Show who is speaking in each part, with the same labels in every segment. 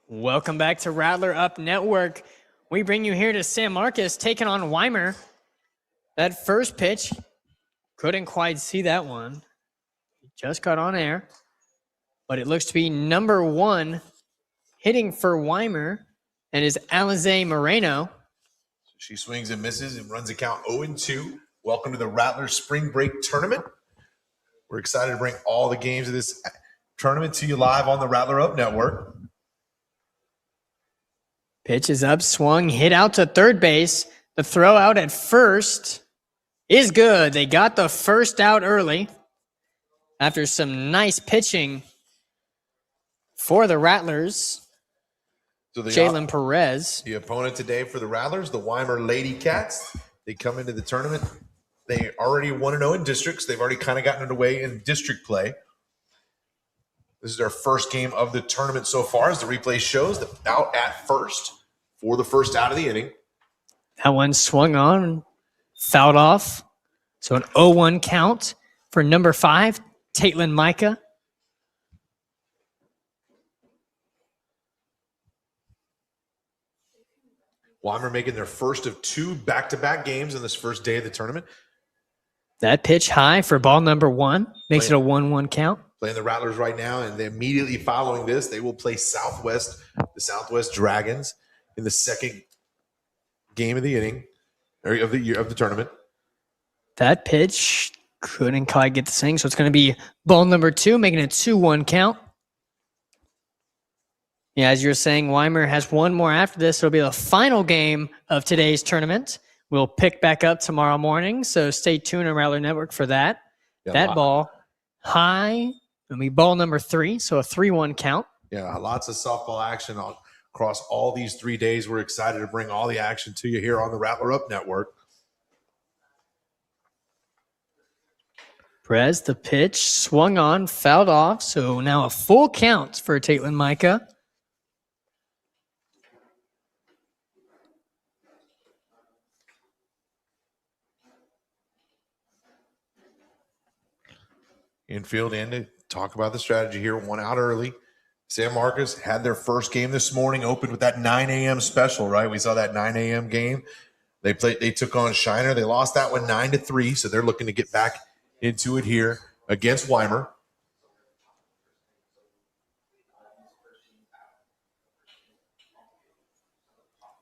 Speaker 1: Welcome back to RattlerUp Network. We bring you here to San Marcos taking on Wymer. That first pitch, couldn't quite see that one. Just got on air. But it looks to be number one hitting for Wymer and is Alize Moreno.
Speaker 2: She swings and misses and runs the count 0-2. Welcome to the Rattler Spring Break Tournament. We're excited to bring all the games of this tournament to you live on the RattlerUp Network.
Speaker 1: Pitch is up, swung, hit out to third base. The throw out at first is good. They got the first out early after some nice pitching for the Rattlers.
Speaker 2: So
Speaker 1: Jalen Perez.
Speaker 2: The opponent today for the Rattlers, the Weimar Lady Cats. They come into the tournament. They already 1-0 in districts. They've already kind of gotten underway in district play. This is their first game of the tournament so far, as the replay shows. The out at first for the first out of the inning.
Speaker 1: That one swung on, fouled off. So an 0-1 count for number 5, Taitlin Micah.
Speaker 2: Wymer making their first of 2 back-to-back games in this first day of the tournament.
Speaker 1: That pitch high for ball number 1 makes it a 1-1 count.
Speaker 2: Playing the Rattlers right now, and immediately following this, they will play the Southwest Dragons in the second game of the inning, or of the tournament.
Speaker 1: That pitch couldn't quite get the swing, so it's going to be ball number 2, making it 2-1 count. Yeah, as you're saying, Wymer has one more after this. It'll be the final game of today's tournament. We'll pick back up tomorrow morning, so stay tuned on Rattler Network for that.
Speaker 2: Yeah,
Speaker 1: that ball high. It'll be ball number 3, so a 3-1 count.
Speaker 2: Yeah, lots of softball action across all these 3 days. We're excited to bring all the action to you here on the RattlerUp Network.
Speaker 1: Perez, the pitch, swung on, fouled off, so now a full count for Taitlin Micah.
Speaker 2: Infield in to talk about the strategy here. 1 out early. San Marcos had their first game this morning, opened with that 9 a.m. special, right? We saw that 9 a.m. game. They took on Shiner. They lost that one 9-3, so they're looking to get back into it here against Wymer.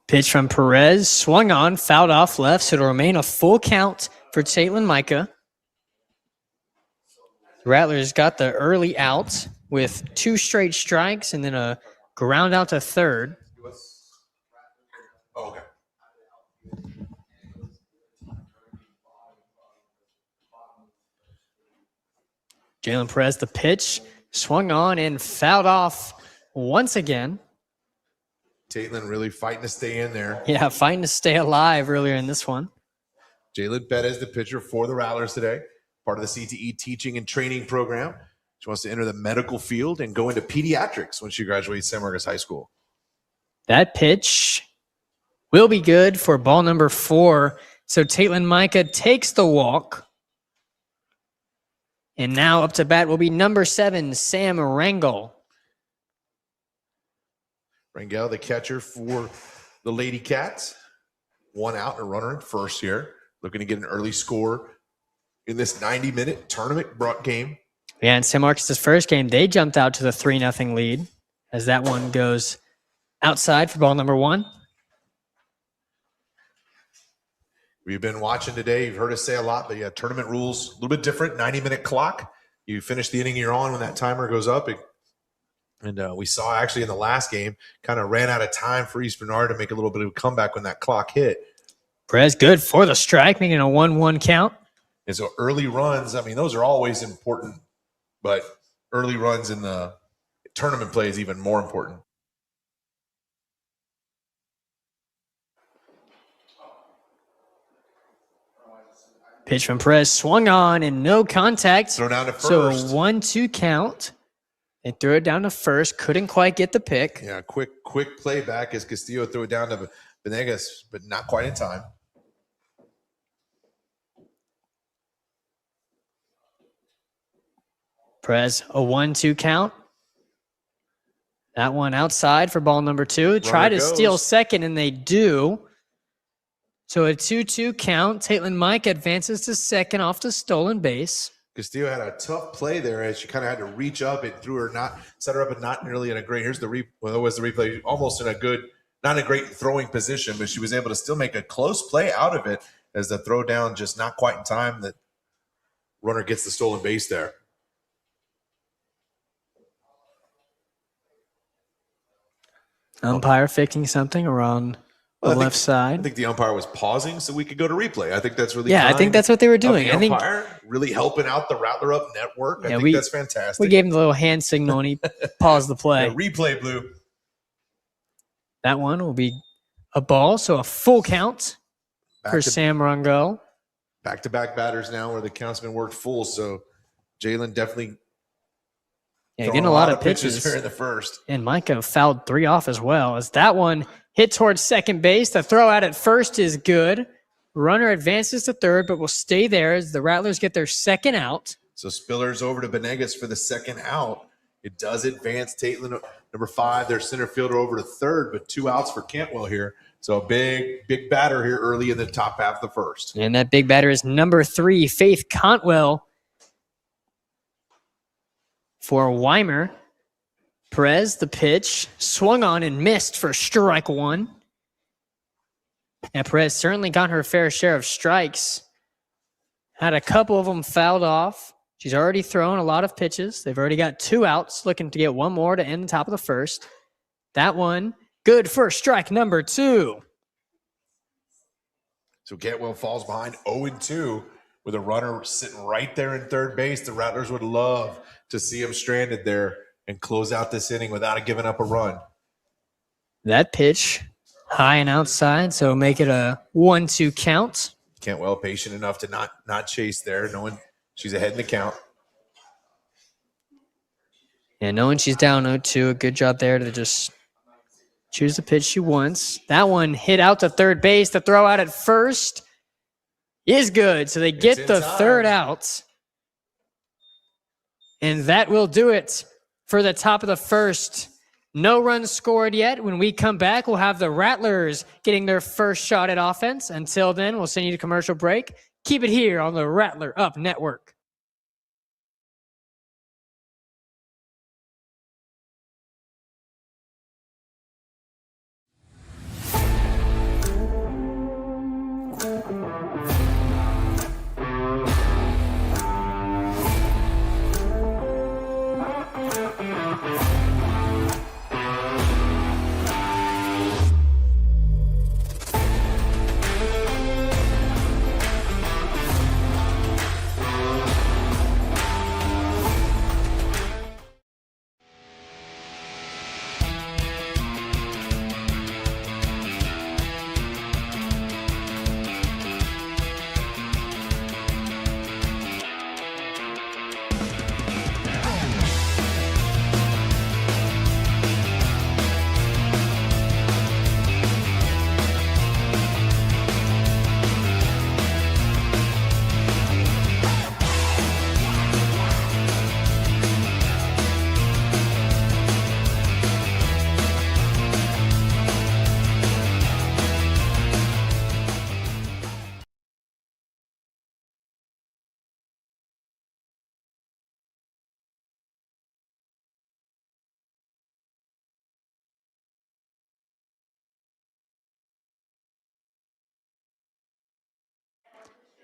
Speaker 1: Pitch from Perez, swung on, fouled off left, so it'll remain a full count for Taitlin Micah. The Rattlers got the early out with 2 straight strikes and then a ground out to third.
Speaker 2: Oh, okay.
Speaker 1: Jalen Perez, the pitch, swung on and fouled off once again.
Speaker 2: Taitlin really fighting to stay in there.
Speaker 1: Yeah, fighting to stay alive earlier in this one.
Speaker 2: Jalen Bettis, the pitcher for the Rattlers today, part of the CTE teaching and training program. She wants to enter the medical field and go into pediatrics when she graduates San Marcos High School.
Speaker 1: That pitch will be good for ball number 4. So Taitlin Micah takes the walk. And now up to bat will be number 7, Sam Rangel.
Speaker 2: Rangel, the catcher for the Lady Cats. 1 out, a runner at first here. Looking to get an early score in this 90-minute tournament game.
Speaker 1: Yeah, in San Marcos' first game, they jumped out to the 3-0 lead as that one goes outside for ball number 1.
Speaker 2: We've been watching today. You've heard us say a lot, but yeah, tournament rules, a little bit different. 90-minute clock. You finish the inning you're on when that timer goes up. And we saw actually in the last game, kind of ran out of time for East Bernard to make a little bit of a comeback when that clock hit.
Speaker 1: Perez good for the strike, making a 1-1 count.
Speaker 2: And so early runs, I mean, those are always important, but early runs in the tournament play is even more important.
Speaker 1: Pitch from Perez, swung on and no contact.
Speaker 2: Throw down to first.
Speaker 1: So a 1-2 count. They threw it down to first, couldn't quite get the pick.
Speaker 2: Yeah, quick playback as Castillo threw it down to Venegas, but not quite in time.
Speaker 1: Perez, a 1-2 count. That one outside for ball number 2. Try to steal second, and they do. So a 2-2 count. Caitlin Mike advances to second off the stolen base.
Speaker 2: Castillo had a tough play there as she kind of had to reach up and threw her set her up and not nearly in a great. Here's the replay. Almost in a good, not a great throwing position, but she was able to still make a close play out of it as the throw down just not quite in time. That runner gets the stolen base there.
Speaker 1: Umpire fixing something around the left side.
Speaker 2: I think the umpire was pausing so we could go to replay. I think that's really
Speaker 1: I think that's what they were doing.
Speaker 2: I think really helping out the RattlerUp Network. I think that's fantastic.
Speaker 1: We gave him the little hand signal and he paused the play.
Speaker 2: Replay, Blue.
Speaker 1: That one will be a ball, so a full count for Sam Rungel.
Speaker 2: Back-to-back batters now where the count's been worked full, so Jalen definitely
Speaker 1: getting a lot of pitches
Speaker 2: here in the first.
Speaker 1: And Micah fouled 3 off as well. As that one hit towards second base, the throw out at first is good. Runner advances to third, but will stay there as the Rattlers get their second out.
Speaker 2: So Spiller's over to Benegas for the second out. It does advance Caitlin, number 5, their center fielder, over to third, but 2 outs for Cantwell here. So a big batter here early in the top half of the first.
Speaker 1: And that big batter is number 3, Faith Cantwell for Wymer. Perez, the pitch, swung on and missed for strike 1. And Perez certainly got her fair share of strikes. Had a couple of them fouled off. She's already thrown a lot of pitches. They've already got 2 outs, looking to get one more to end the top of the first. That one, good for strike number 2.
Speaker 2: So Cantwell falls behind 0-2 with a runner sitting right there in third base. The Rattlers would love to see him stranded there and close out this inning without giving up a run.
Speaker 1: That pitch, high and outside, so make it a 1-2 count.
Speaker 2: Cantwell patient enough to not chase there, knowing she's ahead in the count.
Speaker 1: And knowing she's down 0-2, a good job there to just choose the pitch she wants. That one hit out to third base. The throw out at first is good, so they get the third out. And that will do it for the top of the first. No runs scored yet. When we come back, we'll have the Rattlers getting their first shot at offense. Until then, we'll send you to commercial break. Keep it here on the RattlerUp Network.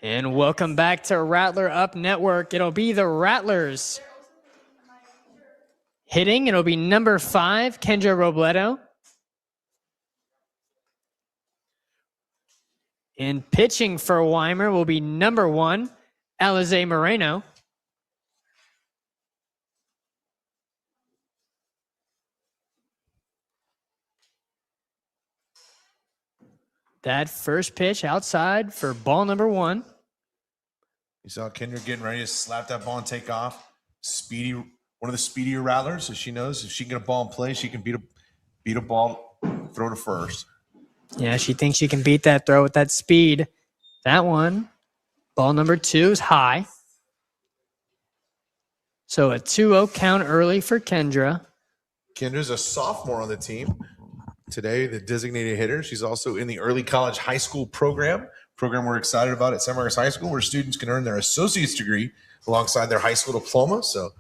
Speaker 1: And welcome back to RattlerUp Network. It'll be the Rattlers hitting. It'll be number 5, Kendra Robledo. And pitching for Wymer will be number 1, Alize Moreno. That first pitch outside for ball number 1.
Speaker 2: You saw Kendra getting ready to slap that ball and take off. Speedy, one of the speedier Rattlers, so she knows if she can get a ball in play, she can beat a ball, throw to first.
Speaker 1: Yeah, she thinks she can beat that throw with that speed. That one, ball number 2 is high. So a 2-0 count early for Kendra.
Speaker 2: Kendra's a sophomore on the team. Today, the designated hitter. She's also in the early college high school program we're excited about at San Marcos High School, where students can earn their associate's degree alongside their high school diploma. So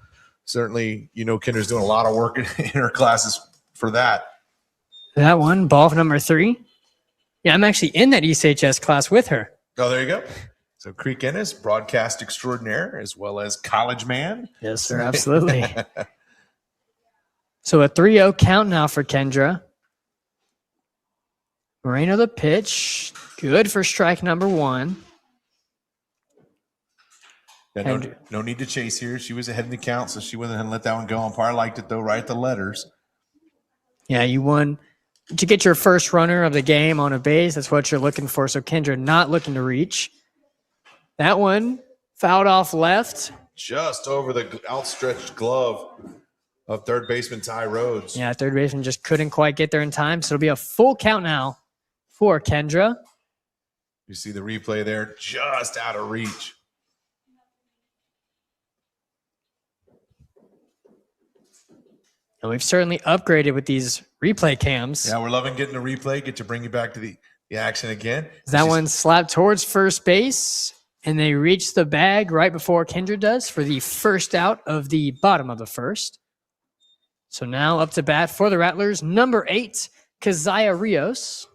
Speaker 2: certainly, Kendra's doing a lot of work in her classes for that.
Speaker 1: That one, ball for number 3. Yeah, I'm actually in that ECHS class with her.
Speaker 2: Oh, there you go. So Creek Ennis, broadcast extraordinaire, as well as college man.
Speaker 1: Yes, sir, absolutely. So a 3-0 count now for Kendra. Moreno the pitch. Good for strike number 1.
Speaker 2: Yeah, no need to chase here. She was ahead in the count, so she went ahead and let that one go. Umpire liked it, though, right at the letters.
Speaker 1: Yeah, you won. To get your first runner of the game on a base, that's what you're looking for. So Kendra not looking to reach. That one fouled off left.
Speaker 2: Just over the outstretched glove of third baseman Ty Rhodes.
Speaker 1: Yeah, third baseman just couldn't quite get there in time. So it'll be a full count now for Kendra.
Speaker 2: You see the replay there, just out of reach.
Speaker 1: And we've certainly upgraded with these replay cams.
Speaker 2: Yeah, we're loving getting the replay, get to bring you back to the action again.
Speaker 1: That one slapped towards first base, and they reach the bag right before Kendra does for the first out of the bottom of the first. So now up to bat for the Rattlers, number 8, Keziah Rios.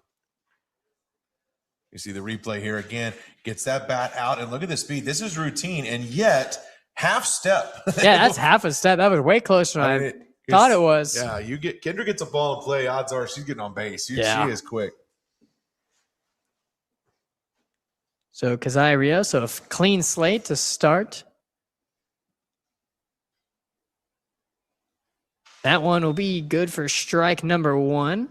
Speaker 2: You see the replay here again, gets that bat out, and look at the speed. This is routine, and yet half step.
Speaker 1: Yeah, that's half a step. That was way closer than I thought it was.
Speaker 2: Yeah, Kendra gets a ball in play, odds are she's getting on base. She is quick.
Speaker 1: So Keziah Rios, so a clean slate to start. That one will be good for strike number 1.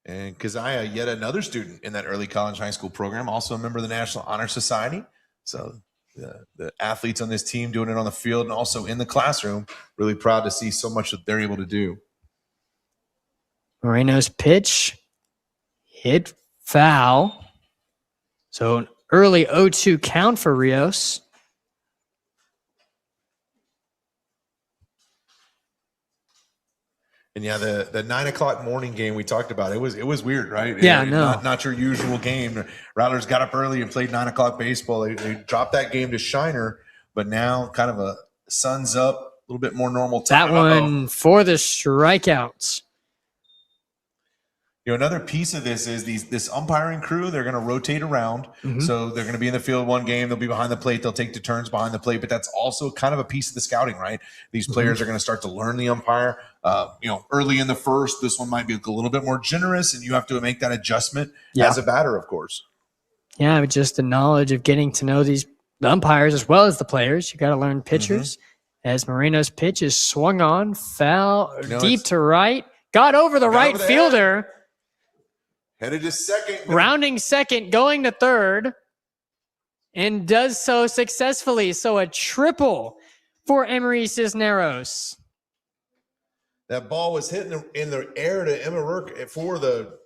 Speaker 2: And Keziah, yet another student in that early college high school program, also a member of the National Honor Society. So the athletes on this team doing it on the field and also in the classroom, really proud to see so much that they're able to do.
Speaker 1: Moreno's pitch hit foul. So an early 0-2 count for Rios.
Speaker 2: And yeah, the 9 o'clock morning game we talked about, it was weird, right?
Speaker 1: Yeah, no.
Speaker 2: Not your usual game. Rattlers got up early and played 9 o'clock baseball. They dropped that game to Shiner, but now kind of a sun's up, a little bit more normal time.
Speaker 1: That one for the strikeouts.
Speaker 2: Another piece of this is this umpiring crew, they're going to rotate around. Mm-hmm. So they're going to be in the field one game. They'll be behind the plate. They'll take the turns behind the plate. But that's also kind of a piece of the scouting, right? These players are going to start to learn the umpire. Early in the first, this one might be a little bit more generous, and you have to make that adjustment as a batter, of course. Yeah,
Speaker 1: but just the knowledge of getting to know the umpires as well as the players. You got to learn pitchers. As Moreno's pitch is swung on, foul, deep to right, got over the right fielder.
Speaker 2: Headed to second.
Speaker 1: Rounding second, going to third, and does so successfully. So a triple for Emery Cisneros.
Speaker 2: That ball was hit in the air to Emma Rourke for the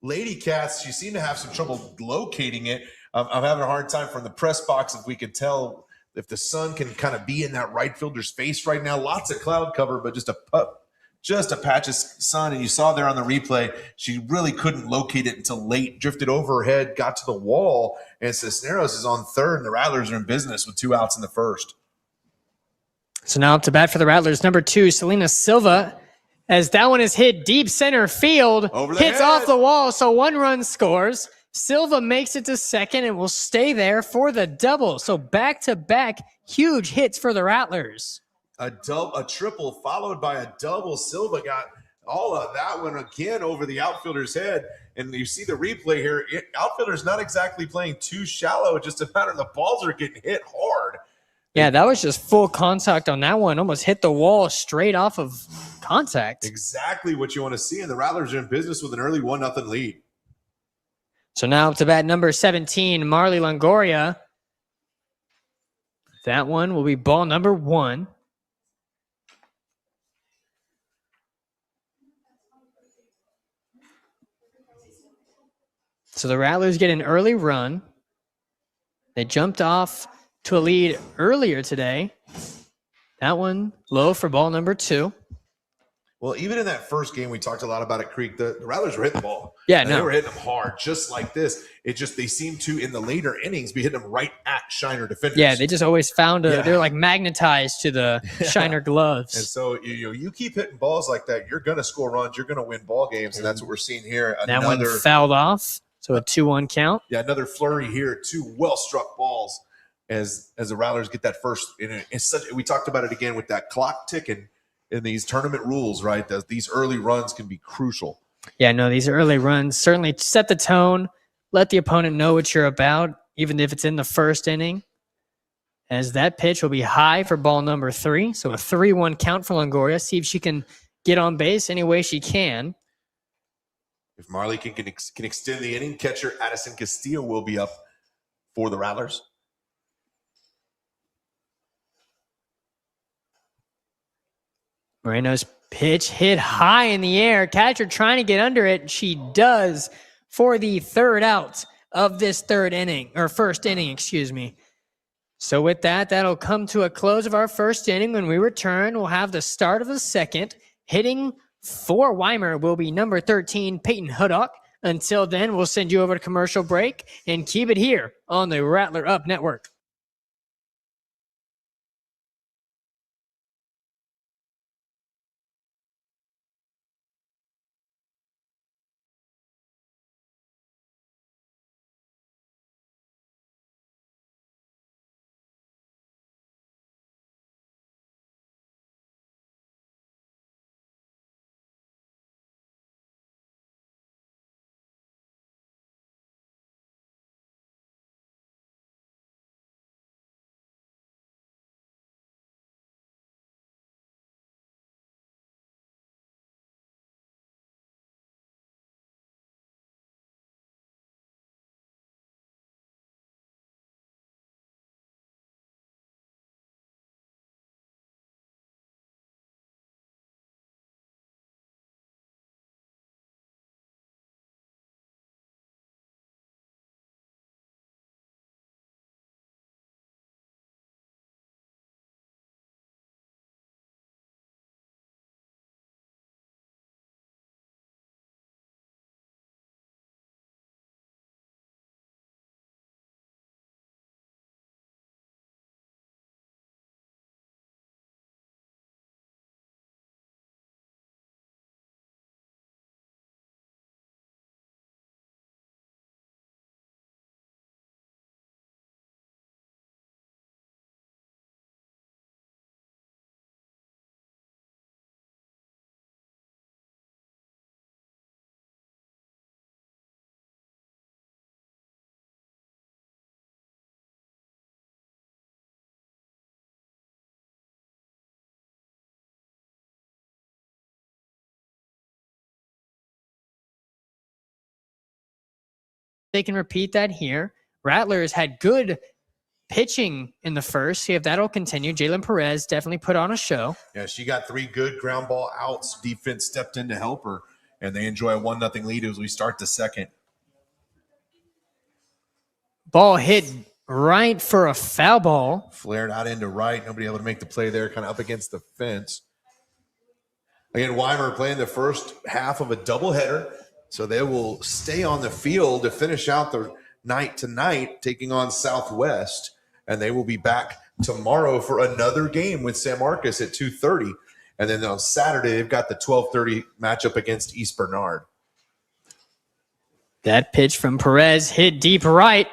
Speaker 2: Lady Cats. She seemed to have some trouble locating it. I'm having a hard time from the press box if we could tell if the sun can kind of be in that right fielder's face right now. Lots of cloud cover, but just a patch of sun, and you saw there on the replay, she really couldn't locate it until late, drifted over her head, got to the wall, and Cisneros is on third, and the Rattlers are in business with 2 outs in the first.
Speaker 1: So now up to bat for the Rattlers, number 2, Selena Silva, as that one is hit deep center field, hits off the wall, so 1 run scores. Silva makes it to second and will stay there for the double. So back-to-back huge hits for the Rattlers.
Speaker 2: A triple followed by a double. Silva got all of that one again over the outfielder's head. And you see the replay here. Outfielder's not exactly playing too shallow. Just a matter of the balls are getting hit hard.
Speaker 1: Yeah, that was just full contact on that one. Almost hit the wall straight off of contact.
Speaker 2: Exactly what you want to see. And the Rattlers are in business with an early 1-0 lead.
Speaker 1: So now up to bat number 17, Marley Longoria. That one will be ball number 1. So the Rattlers get an early run. They jumped off to a lead earlier today. That one low for ball number 2.
Speaker 2: Well, even in that first game, we talked a lot about at Creek. The Rattlers were hitting the ball.
Speaker 1: Yeah,
Speaker 2: and
Speaker 1: no.
Speaker 2: They were hitting them hard, just like this. It just, they seem to, in the later innings, be hitting them right at Shiner defenders.
Speaker 1: Yeah, they just always found they're like magnetized to the Shiner gloves.
Speaker 2: And so, you keep hitting balls like that, you're going to score runs, you're going to win ball games, and that's what we're seeing here.
Speaker 1: That one fouled off, so a 2-1 count.
Speaker 2: Yeah, another flurry here, 2 well-struck balls as the Rattlers get that first. We talked about it again with that clock ticking in these tournament rules, right? These early runs can be crucial.
Speaker 1: Yeah, no, these early runs certainly set the tone, let the opponent know what you're about, even if it's in the first inning. As that pitch will be high for ball number 3. So a 3-1 count for Longoria. See if she can get on base any way she can.
Speaker 2: If Marley can extend the inning, catcher Addison Castillo will be up for the Rattlers.
Speaker 1: Moreno's pitch hit high in the air. Catcher trying to get under it. She does for the third out of this first inning, excuse me. So with that, that'll come to a close of our first inning. When we return, we'll have the start of the second. Hitting for Wymer will be number 13, Peyton Huddock. Until then, we'll send you over to commercial break and keep it here on the RattlerUp Network. They can repeat that here. Rattlers had good pitching in the first. See if that'll continue. Jalen Perez definitely put on a show.
Speaker 2: Yeah, she got 3 good ground ball outs. Defense stepped in to help her, and they enjoy a 1-0 lead as we start the second.
Speaker 1: Ball hit right for a foul ball.
Speaker 2: Flared out into right. Nobody able to make the play there, kind of up against the fence. Again, Wymer playing the first half of a doubleheader, so they will stay on the field to finish out the night tonight, taking on Southwest, and they will be back tomorrow for another game with San Marcos at 2:30, and then on Saturday they've got the 12:30 matchup against East Bernard.
Speaker 1: That pitch from Perez hit deep right,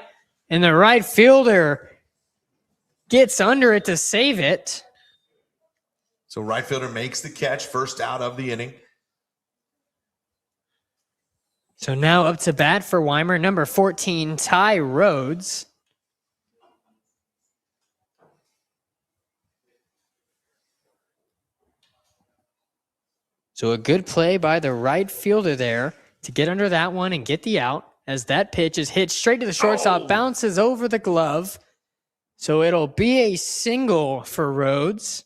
Speaker 1: and the right fielder gets under it to save it.
Speaker 2: So right fielder makes the catch, first out of the inning.
Speaker 1: So now up to bat for Wymer, number 14, Ty Rhodes. So a good play by the right fielder there to get under that one and get the out, as that pitch is hit straight to the shortstop, bounces over the glove. So it'll be a single for Rhodes.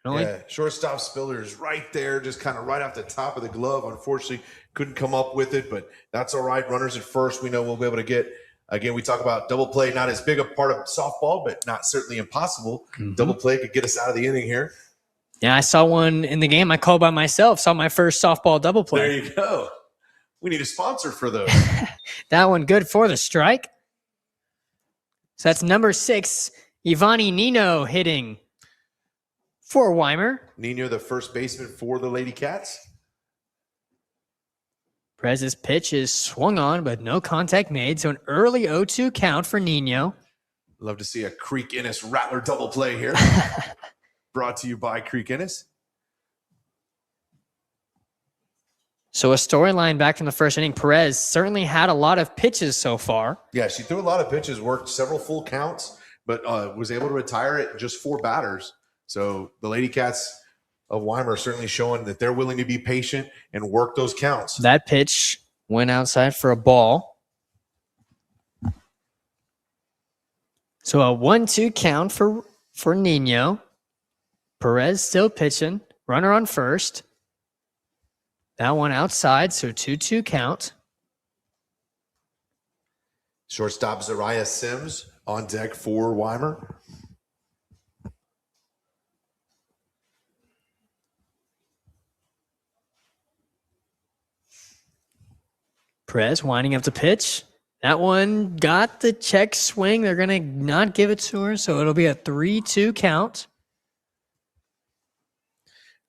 Speaker 2: Yeah, shortstop Spiller is right there, just kind of right off the top of the glove. Unfortunately, couldn't come up with it, but that's all right. Runners at first, we know we'll be able to get. Again, we talk about double play, not as big a part of softball, but not certainly impossible. Double play could get us out of the inning here.
Speaker 1: Yeah, I saw one in the game I called by myself. Saw my first softball double play.
Speaker 2: There you go. We need a sponsor for those.
Speaker 1: That one good for the strike. So that's number 6, Ivani Nino hitting for Wymer.
Speaker 2: Nino, the first baseman for the Lady Cats.
Speaker 1: Perez's pitch is swung on, but no contact made. So an early 0-2 count for Nino.
Speaker 2: Love to see a Creek Innis Rattler double play here. Brought to you by Creek Innis.
Speaker 1: So a storyline back from the first inning. Perez certainly had a lot of pitches so far.
Speaker 2: Yeah, she threw a lot of pitches, worked several full counts, but was able to retire it in just 4 batters. So the Lady Cats of Weimar are certainly showing that they're willing to be patient and work those counts.
Speaker 1: That pitch went outside for a ball. So a 1-2 count for Nino. Perez still pitching. Runner on first. That one outside, so 2-2 count.
Speaker 2: Shortstop Zariah Sims on deck for Wymer.
Speaker 1: Perez winding up the pitch. That one got the check swing. They're going to not give it to her, so it'll be a 3-2 count.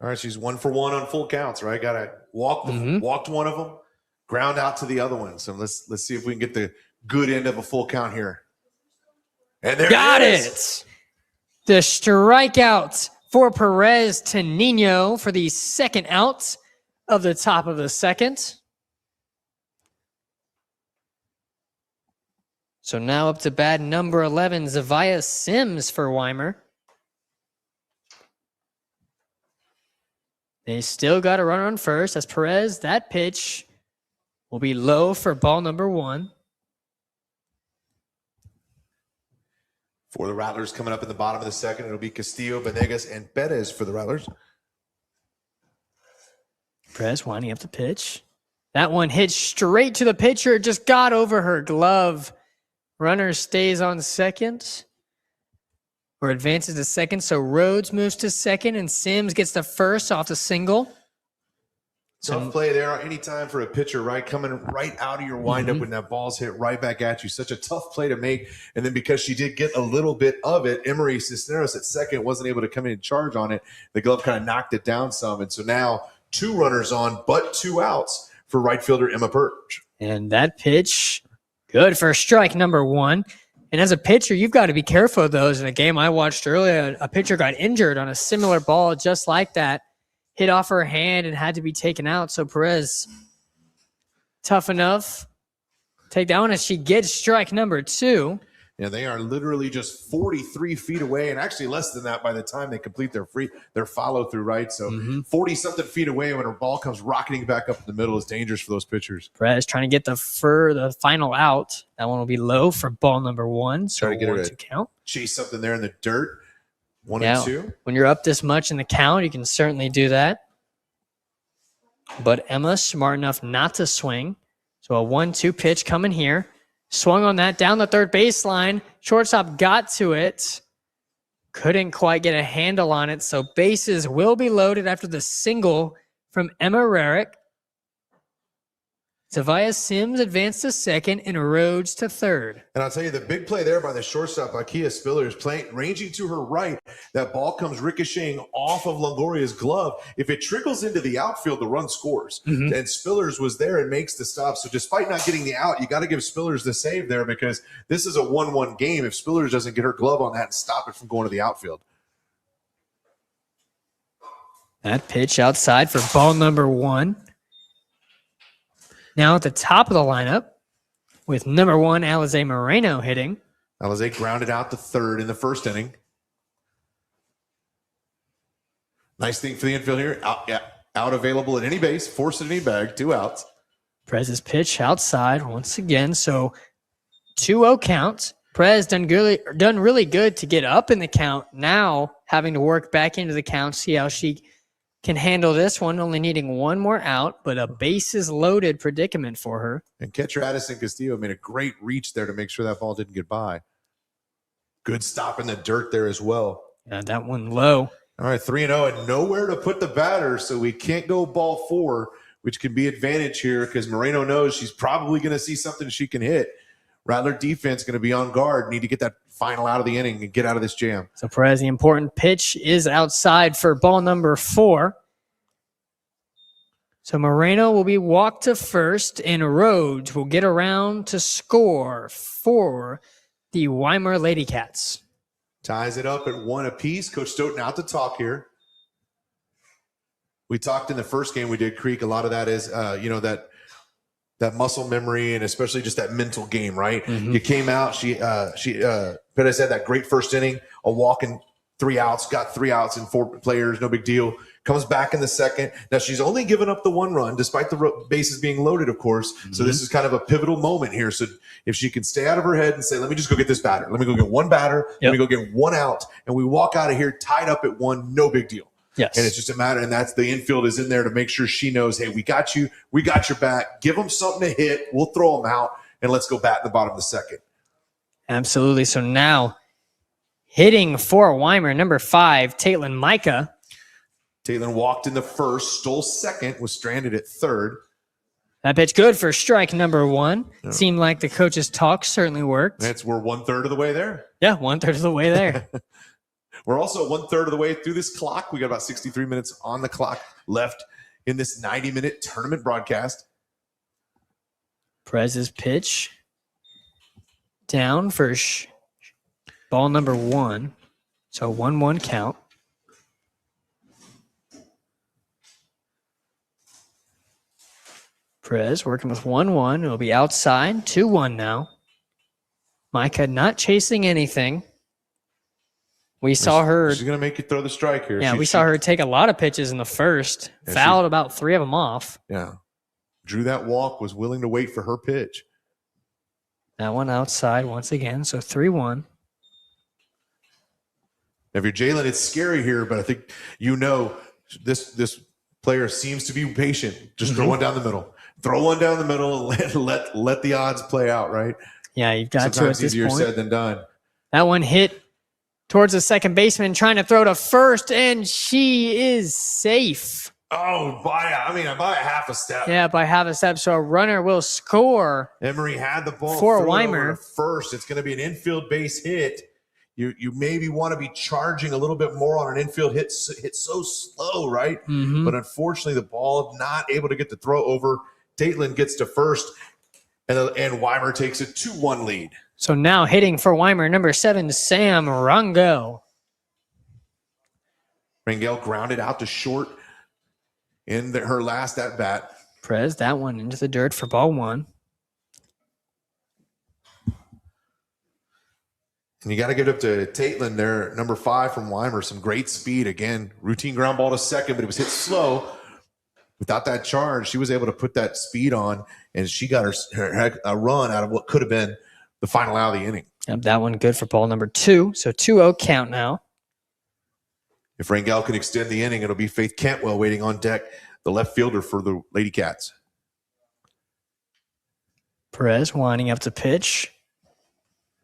Speaker 2: All right, she's 1 for 1 on full counts, right? Got to walked one of them, ground out to the other one. So let's see if we can get the good end of a full count here. And there
Speaker 1: Got
Speaker 2: it is.
Speaker 1: it. The strikeout for Perez to Nino for the second out of the top of the second. So now up to bat number 11, Zariah Sims for Wymer. They still got a runner on first. As Perez, that pitch will be low for ball number 1.
Speaker 2: For the Rattlers coming up in the bottom of the second, it'll be Castillo, Venegas, and Perez for the Rattlers.
Speaker 1: Perez winding up the pitch. That one hit straight to the pitcher. Just got over her glove. Runner stays on second. Or advances to second. So Rhodes moves to second, and Sims gets the first off the single.
Speaker 2: Tough play there anytime for a pitcher, right? Coming right out of your windup when that ball's hit right back at you. Such a tough play to make. And then because she did get a little bit of it, Emery Cisneros at second wasn't able to come in and charge on it. The glove kind of knocked it down some. And so now 2 runners on, but 2 outs for right fielder Emma Perch.
Speaker 1: And that pitch, good for strike number 1. And as a pitcher, you've got to be careful of those. In a game I watched earlier, a pitcher got injured on a similar ball just like that. Hit off her hand and had to be taken out. So Perez, tough enough. Take that one as she gets strike number 2.
Speaker 2: Yeah, they are literally just 43 feet away, and actually less than that by the time they complete their follow through, right? So 40-something feet away when a ball comes rocketing back up in the middle is dangerous for those pitchers.
Speaker 1: Perez trying to get the final out. That one will be low for ball number 1. So
Speaker 2: Try to get her to
Speaker 1: count.
Speaker 2: Chase something there in the dirt. 1
Speaker 1: Yeah,
Speaker 2: and 2.
Speaker 1: when you're up this much in the count, you can certainly do that. But Emma smart enough not to swing. So a 1-2 pitch coming here. Swung on that down the third baseline. Shortstop got to it. Couldn't quite get a handle on it. So bases will be loaded after the single from Emma Rarick. Zariah Sims advanced to second and Rhodes to third.
Speaker 2: And I'll tell you, the big play there by the shortstop, Akia Spillers, ranging to her right. That ball comes ricocheting off of Longoria's glove. If it trickles into the outfield, the run scores. And Spillers was there and makes the stop. So despite not getting the out, you got to give Spillers the save there because this is a 1-1 game. If Spillers doesn't get her glove on that and stop it from going to the outfield.
Speaker 1: That pitch outside for ball number 1. Now at the top of the lineup with number 1, Alize Moreno hitting.
Speaker 2: Alize grounded out to third in the first inning. Nice thing for the infield here. Out available at any base, forced at any bag, 2 outs.
Speaker 1: Perez's pitch outside once again. So 2-0 count. Perez done really good to get up in the count. Now having to work back into the count, see how she can handle this one, only needing 1 more out, but a bases loaded predicament for her.
Speaker 2: And catcher Addison Castillo made a great reach there to make sure that ball didn't get by. Good stop in the dirt there as well.
Speaker 1: Yeah, that one low.
Speaker 2: All right, 3-0 and nowhere to put the batter, so we can't go ball 4, which can be advantage here because Moreno knows she's probably going to see something she can hit. Rattler defense going to be on guard, need to get that final out of the inning and get out of this jam.
Speaker 1: So Perez, the important pitch is outside for ball number 4. So Moreno will be walked to first, and Rhodes will get around to score for the Weimar Lady Cats.
Speaker 2: Ties it up at 1 apiece. Coach Stoughton out to talk here. We talked in the first game we did, Creek. A lot of that is, that muscle memory and especially just that mental game, right?
Speaker 1: Mm-hmm.
Speaker 2: You came out. Perez had that great first inning, a walk in 3 outs, got 3 outs and 4 players, no big deal. Comes back in the second. Now she's only given up the 1 run, despite the bases being loaded, of course. Mm-hmm. So this is kind of a pivotal moment here. So if she can stay out of her head and say, let me just go get this batter. Let me go get 1 batter. Let me go get 1 out. And we walk out of here tied up at 1, no big deal.
Speaker 1: Yes.
Speaker 2: And it's just a matter, and that's the infield is in there to make sure she knows, hey, we got you. We got your back. Give them something to hit. We'll throw them out, and let's go bat in the bottom of the second.
Speaker 1: Absolutely. So now hitting for Wymer, number 5, Taitlin Micah.
Speaker 2: Taitlin walked in the first, stole second, was stranded at third.
Speaker 1: That pitch good for strike number 1. Yeah. Seemed like the coach's talk certainly worked.
Speaker 2: We're 1/3 of the way there.
Speaker 1: Yeah, 1/3 of the way there.
Speaker 2: We're also 1/3 of the way through this clock. We got about 63 minutes on the clock left in this 90-minute tournament broadcast.
Speaker 1: Perez's pitch down for ball number 1. So 1-1 count. Perez working with 1-1. It'll be outside. 2-1 now. Micah not chasing anything. We saw her.
Speaker 2: She's going to make you throw the strike here.
Speaker 1: Yeah, we saw her take a lot of pitches in the first. Yeah, fouled about 3 of them off.
Speaker 2: Yeah. Drew that walk, was willing to wait for her pitch.
Speaker 1: That one outside once again. So 3-1.
Speaker 2: If you're Jalen, it's scary here, but I think this player seems to be patient. Just throw one down the middle. Throw one down the middle and let the odds play out, right?
Speaker 1: Yeah, you've got
Speaker 2: Sometimes
Speaker 1: to at this
Speaker 2: easier
Speaker 1: point.
Speaker 2: said than done.
Speaker 1: That one hit towards the second baseman, trying to throw to first, and she is safe.
Speaker 2: Oh, by a half a step.
Speaker 1: Yeah, by half a step. So a runner will score.
Speaker 2: Emery had the ball
Speaker 1: for Wymer.
Speaker 2: First, it's going to be an infield base hit. You maybe want to be charging a little bit more on an infield hit so slow, right?
Speaker 1: Mm-hmm.
Speaker 2: But unfortunately, the ball not able to get the throw over. Taitlin gets to first, and Wymer takes a 2-1 lead.
Speaker 1: So now hitting for Wymer, number 7, Sam Rangel.
Speaker 2: Rangel grounded out to short in her last at bat.
Speaker 1: Perez, that one into the dirt for ball 1.
Speaker 2: And you got to give it up to Taitlin there, number 5 from Wymer. Some great speed. Again, routine ground ball to second, but it was hit slow. Without that charge, she was able to put that speed on, and she got her a run out of what could have been the final out of the inning.
Speaker 1: Yep, that one good for ball number 2. So 2-0 count now.
Speaker 2: If Rangel can extend the inning, it'll be Faith Cantwell waiting on deck, the left fielder for the Lady Cats.
Speaker 1: Perez winding up to pitch.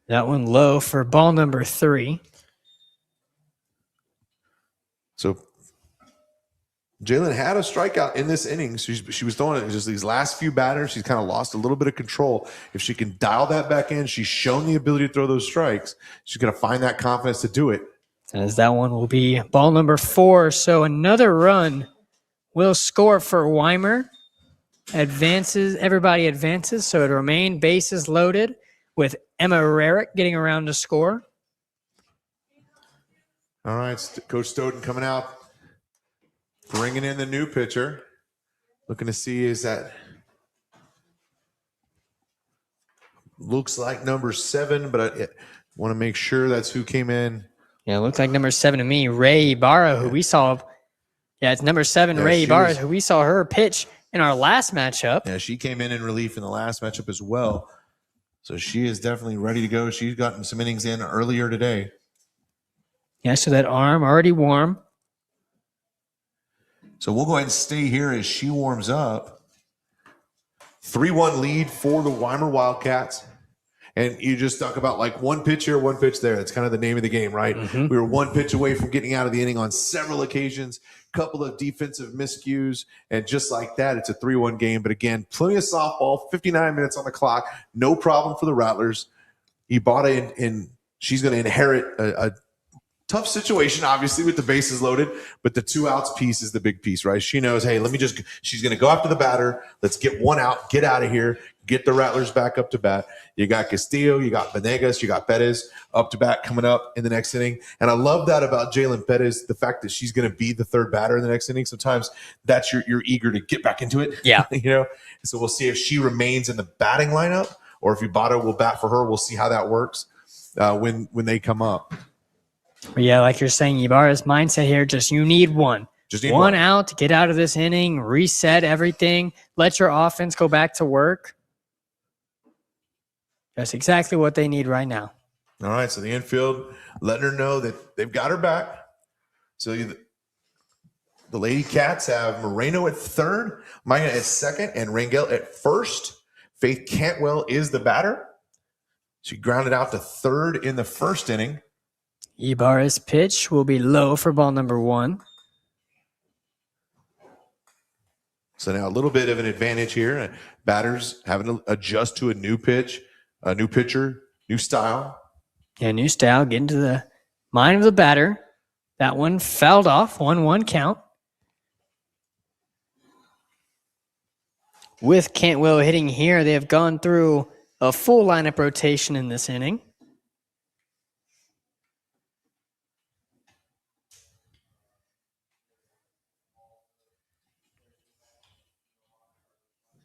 Speaker 1: That one low for ball number 3.
Speaker 2: So Jalen had a strikeout in this inning. She was throwing it just these last few batters. She's kind of lost a little bit of control. If she can dial that back in, she's shown the ability to throw those strikes. She's going to find that confidence to do it.
Speaker 1: As that one will be ball number 4. So another run will score for Wymer. Everybody advances. So it remain bases loaded with Emma Rarick getting around to score.
Speaker 2: All right, Coach Stoughton coming out, bringing in the new pitcher. Looking to see is that looks like number 7, but I want to make sure that's who came in.
Speaker 1: Yeah, it looks like number 7 to me, Ray Ibarra, who we saw. Yeah, it's number 7, Ray Ibarra, who we saw her pitch in our last matchup.
Speaker 2: Yeah, she came in relief in the last matchup as well. So she is definitely ready to go. She's gotten some innings in earlier today.
Speaker 1: Yeah, so that arm already warm.
Speaker 2: So we'll go ahead and stay here as she warms up. 3-1 lead for the Weimar Wildcats. And you just talk about like one pitch here, one pitch there. That's kind of the name of the game, right?
Speaker 1: Mhm.
Speaker 2: We were one pitch away from getting out of the inning on several occasions, couple of defensive miscues, and just like that, it's a 3-1 game. But again, plenty of softball, 59 minutes on the clock, no problem for the Rattlers. Ibarra, and she's going to inherit a tough situation, obviously, with the bases loaded, but the 2 outs piece is the big piece, right? She knows, hey, she's going to go after the batter. Let's get 1 out, get out of here, get the Rattlers back up to bat. You got Castillo, you got Venegas, you got Perez up to bat coming up in the next inning. And I love that about Jalen Perez, the fact that she's going to be the 3rd batter in the next inning. Sometimes that's you're eager to get back into it.
Speaker 1: Yeah.
Speaker 2: So we'll see if she remains in the batting lineup or if Ibarra will bat for her. We'll see how that works when they come up.
Speaker 1: But yeah, like you're saying, Ibarra's mindset here, just you need one.
Speaker 2: Just need
Speaker 1: one out to get out of this inning, reset everything, let your offense go back to work. That's exactly what they need right now.
Speaker 2: All right, so the infield letting her know that they've got her back. So the Lady Cats have Moreno at 3rd, Maya at 2nd, and Rangel at 1st. Faith Cantwell is the batter. She grounded out to 3rd in the 1st inning.
Speaker 1: Ibarra's pitch will be low for ball number 1.
Speaker 2: So now a little bit of an advantage here. Batters having to adjust to a new pitch, a new pitcher, new style.
Speaker 1: Yeah, new style, getting to the mind of the batter. That one fouled off, 1-1 count. With Cantwell hitting here, they have gone through a full lineup rotation in this inning.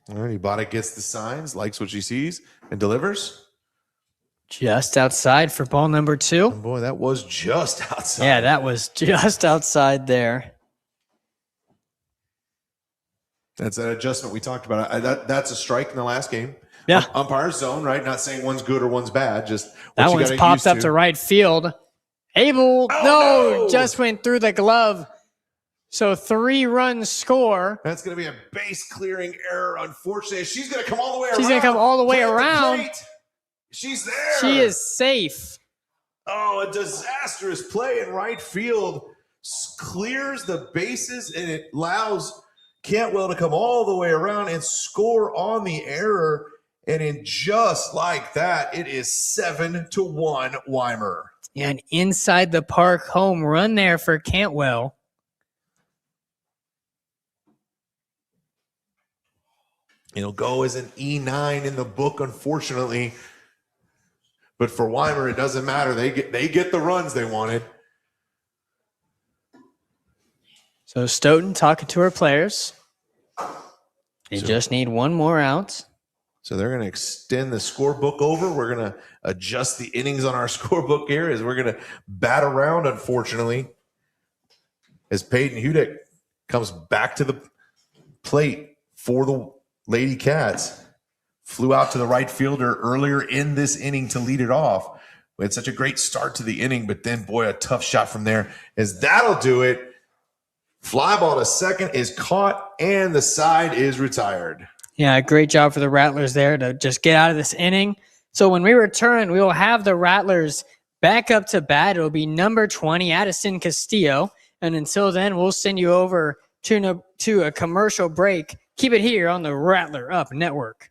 Speaker 2: All right, Ibarra gets the signs, likes what she sees, and delivers.
Speaker 1: Just outside for ball number 2.
Speaker 2: Oh boy, that was just outside.
Speaker 1: Yeah, that was just outside there.
Speaker 2: That's that adjustment we talked about. That's a strike in the last game.
Speaker 1: Yeah.
Speaker 2: Umpire's zone, right? Not saying one's good or one's bad. Just
Speaker 1: that one's popped up to right field. No, just went through the glove. So 3-run score.
Speaker 2: That's going to be a base clearing error. Unfortunately, she's going to come all the way around.
Speaker 1: She's going to come all the way around.
Speaker 2: She's there.
Speaker 1: She is safe.
Speaker 2: Oh, a disastrous play in right field. Clears the bases, and it allows Cantwell to come all the way around and score on the error. And in just like that, it is 7-1 Wymer.
Speaker 1: Yeah, an inside the park home run there for Cantwell.
Speaker 2: It'll go as an E9 in the book, unfortunately. But for Wymer, it doesn't matter. They get the runs they wanted.
Speaker 1: So Stoughton talking to her players. They just need 1 more out.
Speaker 2: So they're going to extend the scorebook over. We're going to adjust the innings on our scorebook here as we're going to bat around, unfortunately, as Peyton Hudick comes back to the plate for the Lady Cats. Flew out to the right fielder earlier in this inning to lead it off. We had such a great start to the inning, but then, boy, a tough shot from there as that'll do it. Fly ball to second is caught, and the side is retired.
Speaker 1: Yeah, great job for the Rattlers there to just get out of this inning. So when we return, we will have the Rattlers back up to bat. It will be number 20, Addison Castillo. And until then, we'll send you over to a commercial break. Keep it here on the Rattler Up Network.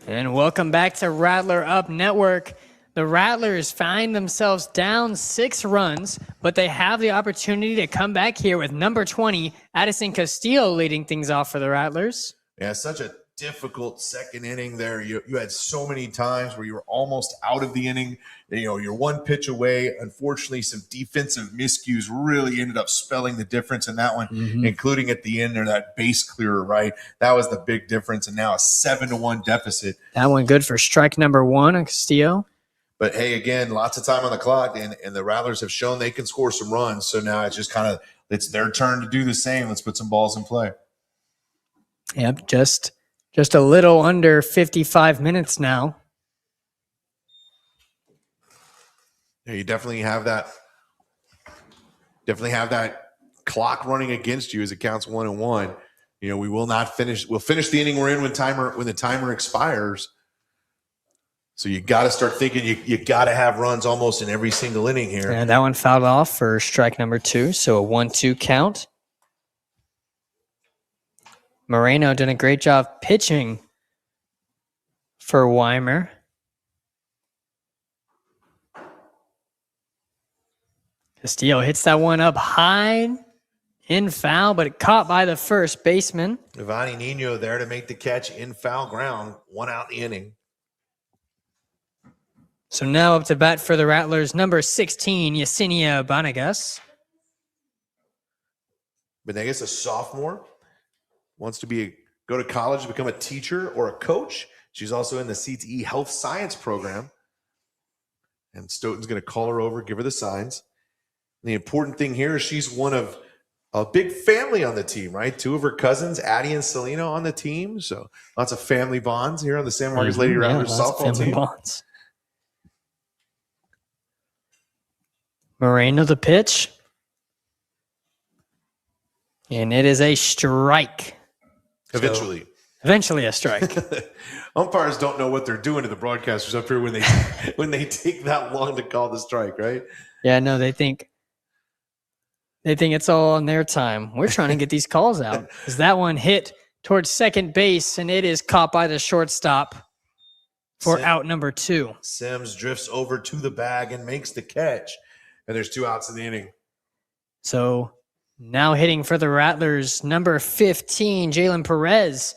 Speaker 1: And welcome back to RattlerUp Network. The Rattlers find themselves down 6 runs, but they have the opportunity to come back here with number 20, Addison Castillo, leading things off for the Rattlers.
Speaker 2: Yeah, such a difficult second inning there. You had so many times where you were almost out of the inning. You're one pitch away. Unfortunately, some defensive miscues really ended up spelling the difference in that one, including at the end there, that base clearer, right? That was the big difference, and now a 7-1 deficit.
Speaker 1: That one good for strike number 1 on Castillo.
Speaker 2: But, hey, again, lots of time on the clock, and the Rattlers have shown they can score some runs. So now it's just it's their turn to do the same. Let's put some balls in play.
Speaker 1: Yep, just a little under 55 minutes now.
Speaker 2: Yeah, you definitely have that clock running against you as it counts 1-1. We will not finish. We'll finish the inning we're in when the timer expires. So you got to start thinking you got to have runs almost in every single inning here.
Speaker 1: And that one fouled off for strike number 2, so a 1-2 count. Moreno did a great job pitching for Wymer. Castillo hits that one up high in foul, but caught by the first baseman.
Speaker 2: Giovanni Nino there to make the catch in foul ground, 1 out in the inning.
Speaker 1: So now up to bat for the Rattlers, number 16, Yesenia Banegas.
Speaker 2: Banegas, a sophomore, wants to go to college to become a teacher or a coach. She's also in the CTE Health Science program. And Stoughton's going to call her over, give her the signs. And the important thing here is she's one of a big family on the team, right? 2 of her cousins, Addie and Selena, on the team. So lots of family bonds here on the San Marcos Lady Rattlers softball team. Bonds.
Speaker 1: Moreno the pitch. And it is a strike.
Speaker 2: Eventually.
Speaker 1: Eventually a strike.
Speaker 2: Umpires don't know what they're doing to the broadcasters up here when they take that long to call the strike, right?
Speaker 1: Yeah, no, they think it's all on their time. We're trying to get these calls out. Because that one hit towards second base, and it is caught by the shortstop for out number 2.
Speaker 2: Sims drifts over to the bag and makes the catch. And there's 2 outs in the inning.
Speaker 1: So now hitting for the Rattlers, number 15, Jalen Perez,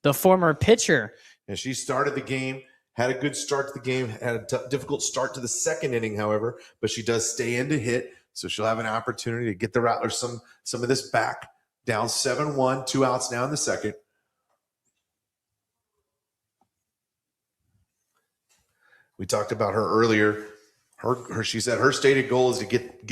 Speaker 1: the former pitcher.
Speaker 2: And she started the game, had a good start to the game, had a difficult start to the second inning, however, but she does stay in to hit, so she'll have an opportunity to get the Rattlers some of this back. Down 7-1, 2 outs now in the second. We talked about her earlier. She said her stated goal is to get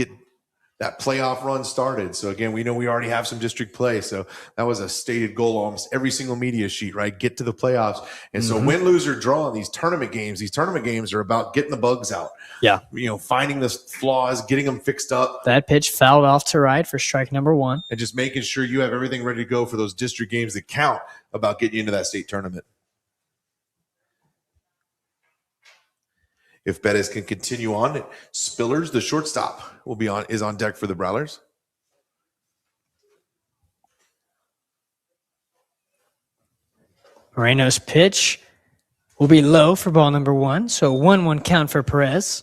Speaker 2: that playoff run started. So again, we know we already have some district play. So that was a stated goal on almost every single media sheet, right? Get to the playoffs. And so win, lose, or draw in these tournament games are about getting the bugs out.
Speaker 1: Yeah.
Speaker 2: Finding the flaws, getting them fixed up.
Speaker 1: That pitch fouled off to right for strike number 1.
Speaker 2: And just making sure you have everything ready to go for those district games that count about getting you into that state tournament. If Bettis can continue on, Spillers, the shortstop, is on deck for the Rattlers.
Speaker 1: Moreno's pitch will be low for ball number 1, so 1-1 count for Perez.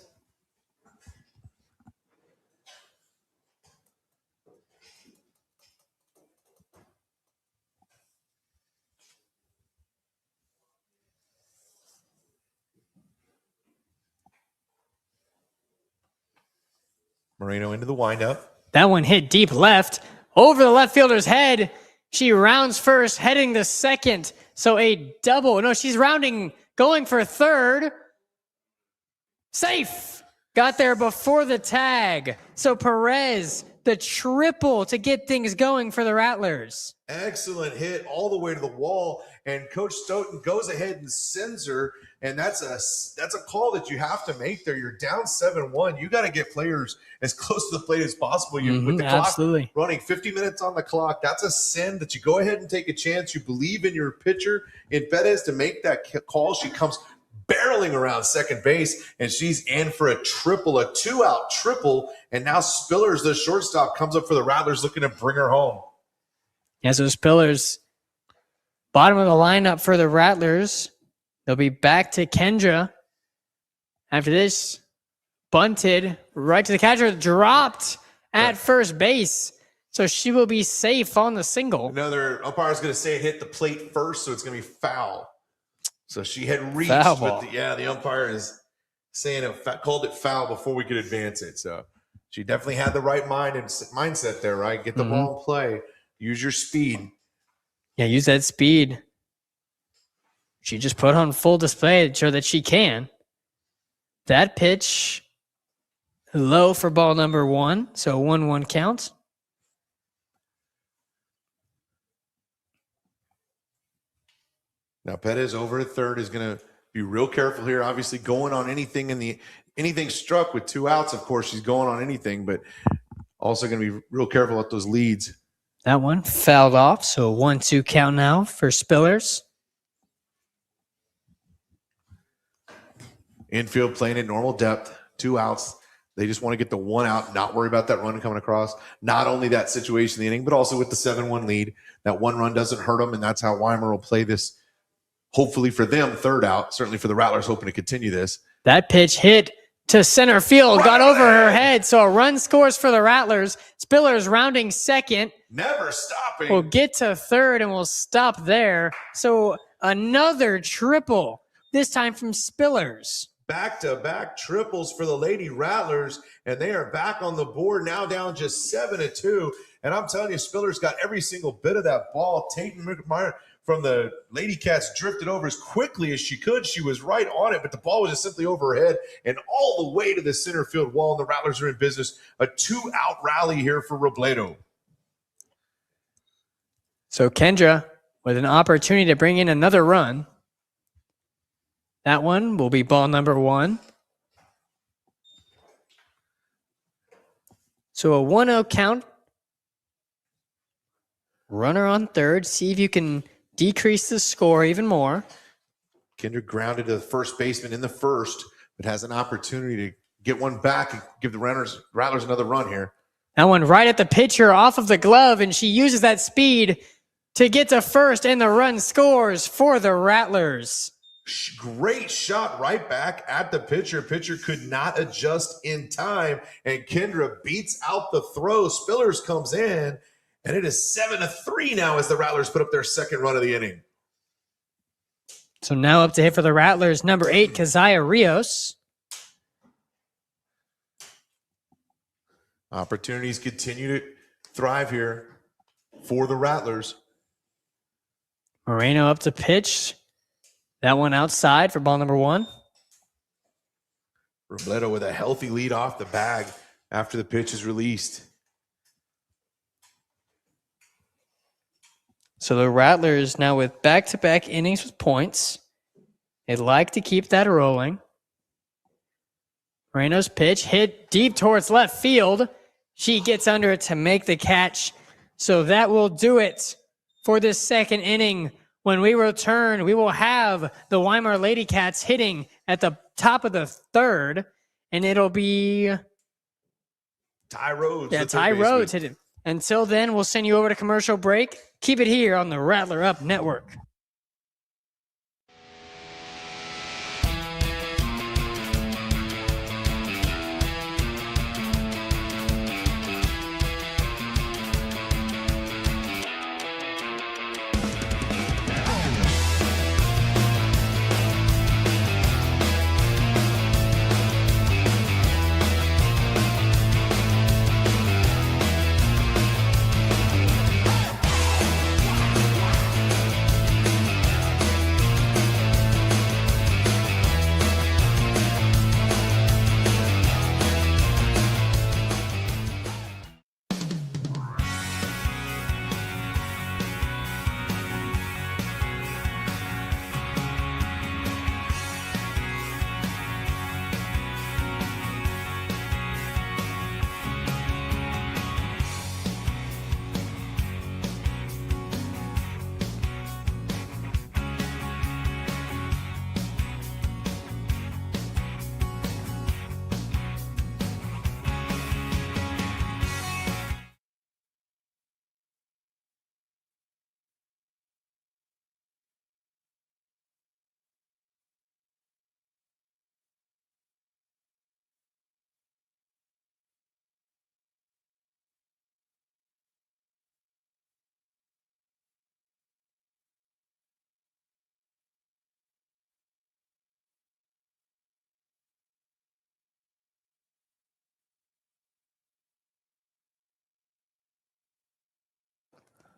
Speaker 2: Moreno into the windup.
Speaker 1: That one hit deep left, over the left fielder's head. She rounds first, heading to second. So a double. No, she's rounding, going for third. Safe. Got there before the tag. So Perez, the triple to get things going for the Rattlers.
Speaker 2: Excellent hit all the way to the wall. And Coach Stoughton goes ahead and sends her. And that's a call that you have to make there. You're down 7-1. You got to get players as close to the plate as possible. With the clock running 50 minutes on the clock, that's a send that you go ahead and take a chance. You believe in your pitcher, in Bettis, to make that call. She comes barreling around second base, and she's in for a triple, a 2-out triple. And now Spillers, the shortstop, comes up for the Rattlers looking to bring her home.
Speaker 1: Yeah, so Spillers, bottom of the lineup for the Rattlers. They'll be back to Kendra. After this, bunted right to the catcher, dropped at first base. So she will be safe on the single.
Speaker 2: Another umpire's going to say it hit the plate first, so it's going to be foul. So she had reached,
Speaker 1: Foul
Speaker 2: but
Speaker 1: ball.
Speaker 2: the umpire is saying called it foul before we could advance it. So she definitely had the right mindset there, right? Get the ball in play, use your speed.
Speaker 1: Yeah, use that speed. She just put on full display to show that she can. That pitch low for ball number 1, so 1-1 count.
Speaker 2: Now Pettis over at third is going to be real careful here. Obviously, going on anything anything struck with 2 outs. Of course, she's going on anything, but also going to be real careful at those leads.
Speaker 1: That one fouled off, so 1-2 count now for Spillers.
Speaker 2: Infield playing at normal depth, 2 outs. They just want to get the 1 out, not worry about that run coming across. Not only that situation in the inning, but also with the 7-1 lead. That 1 run doesn't hurt them, and that's how Wymer will play this. Hopefully for them, 3rd out. Certainly for the Rattlers, hoping to continue this.
Speaker 1: That pitch hit to center field, got over her head, so a run scores for the Rattlers. Spillers rounding second.
Speaker 2: Never stopping.
Speaker 1: We'll get to third, and we'll stop there. So another triple, this time from Spillers.
Speaker 2: Back-to-back triples for the Lady Rattlers, and they are back on the board now, down just 7-2. And I'm telling you, Spillers got every single bit of that ball. Tatum McMyer from the Lady Cats drifted over as quickly as she could. She was right on it, but the ball was just simply over her head and all the way to the center field wall, and the Rattlers are in business. A 2-out rally here for Robledo.
Speaker 1: So Kendra with an opportunity to bring in another run. That one will be ball number 1. So a 1-0 count. Runner on third. See if you can decrease the score even more.
Speaker 2: Kendra grounded to the first baseman in the first, but has an opportunity to get one back and give the Rattlers another run here.
Speaker 1: That one right at the pitcher off of the glove, and she uses that speed to get to first, and the run scores for the Rattlers.
Speaker 2: Great shot right back at the pitcher. Pitcher could not adjust in time, and Kendra beats out the throw. Spillers comes in, and it is 7-3 now as the Rattlers put up their 2nd run of the inning.
Speaker 1: So now up to hit for the Rattlers, number 8, Keziah Rios.
Speaker 2: Opportunities continue to thrive here for the Rattlers.
Speaker 1: Moreno up to pitch. That one outside for ball number 1.
Speaker 2: Robledo with a healthy lead off the bag after the pitch is released.
Speaker 1: So the Rattlers now with back-to-back innings with points. They'd like to keep that rolling. Moreno's pitch hit deep towards left field. She gets under it to make the catch. So that will do it for this 2nd inning. When we return, we will have the Weimar Lady Cats hitting at the top of the 3rd, and it'll be
Speaker 2: Ty Rhodes.
Speaker 1: Yeah, Ty Rhodes hit it. Until then, we'll send you over to commercial break. Keep it here on the RattlerUp Network.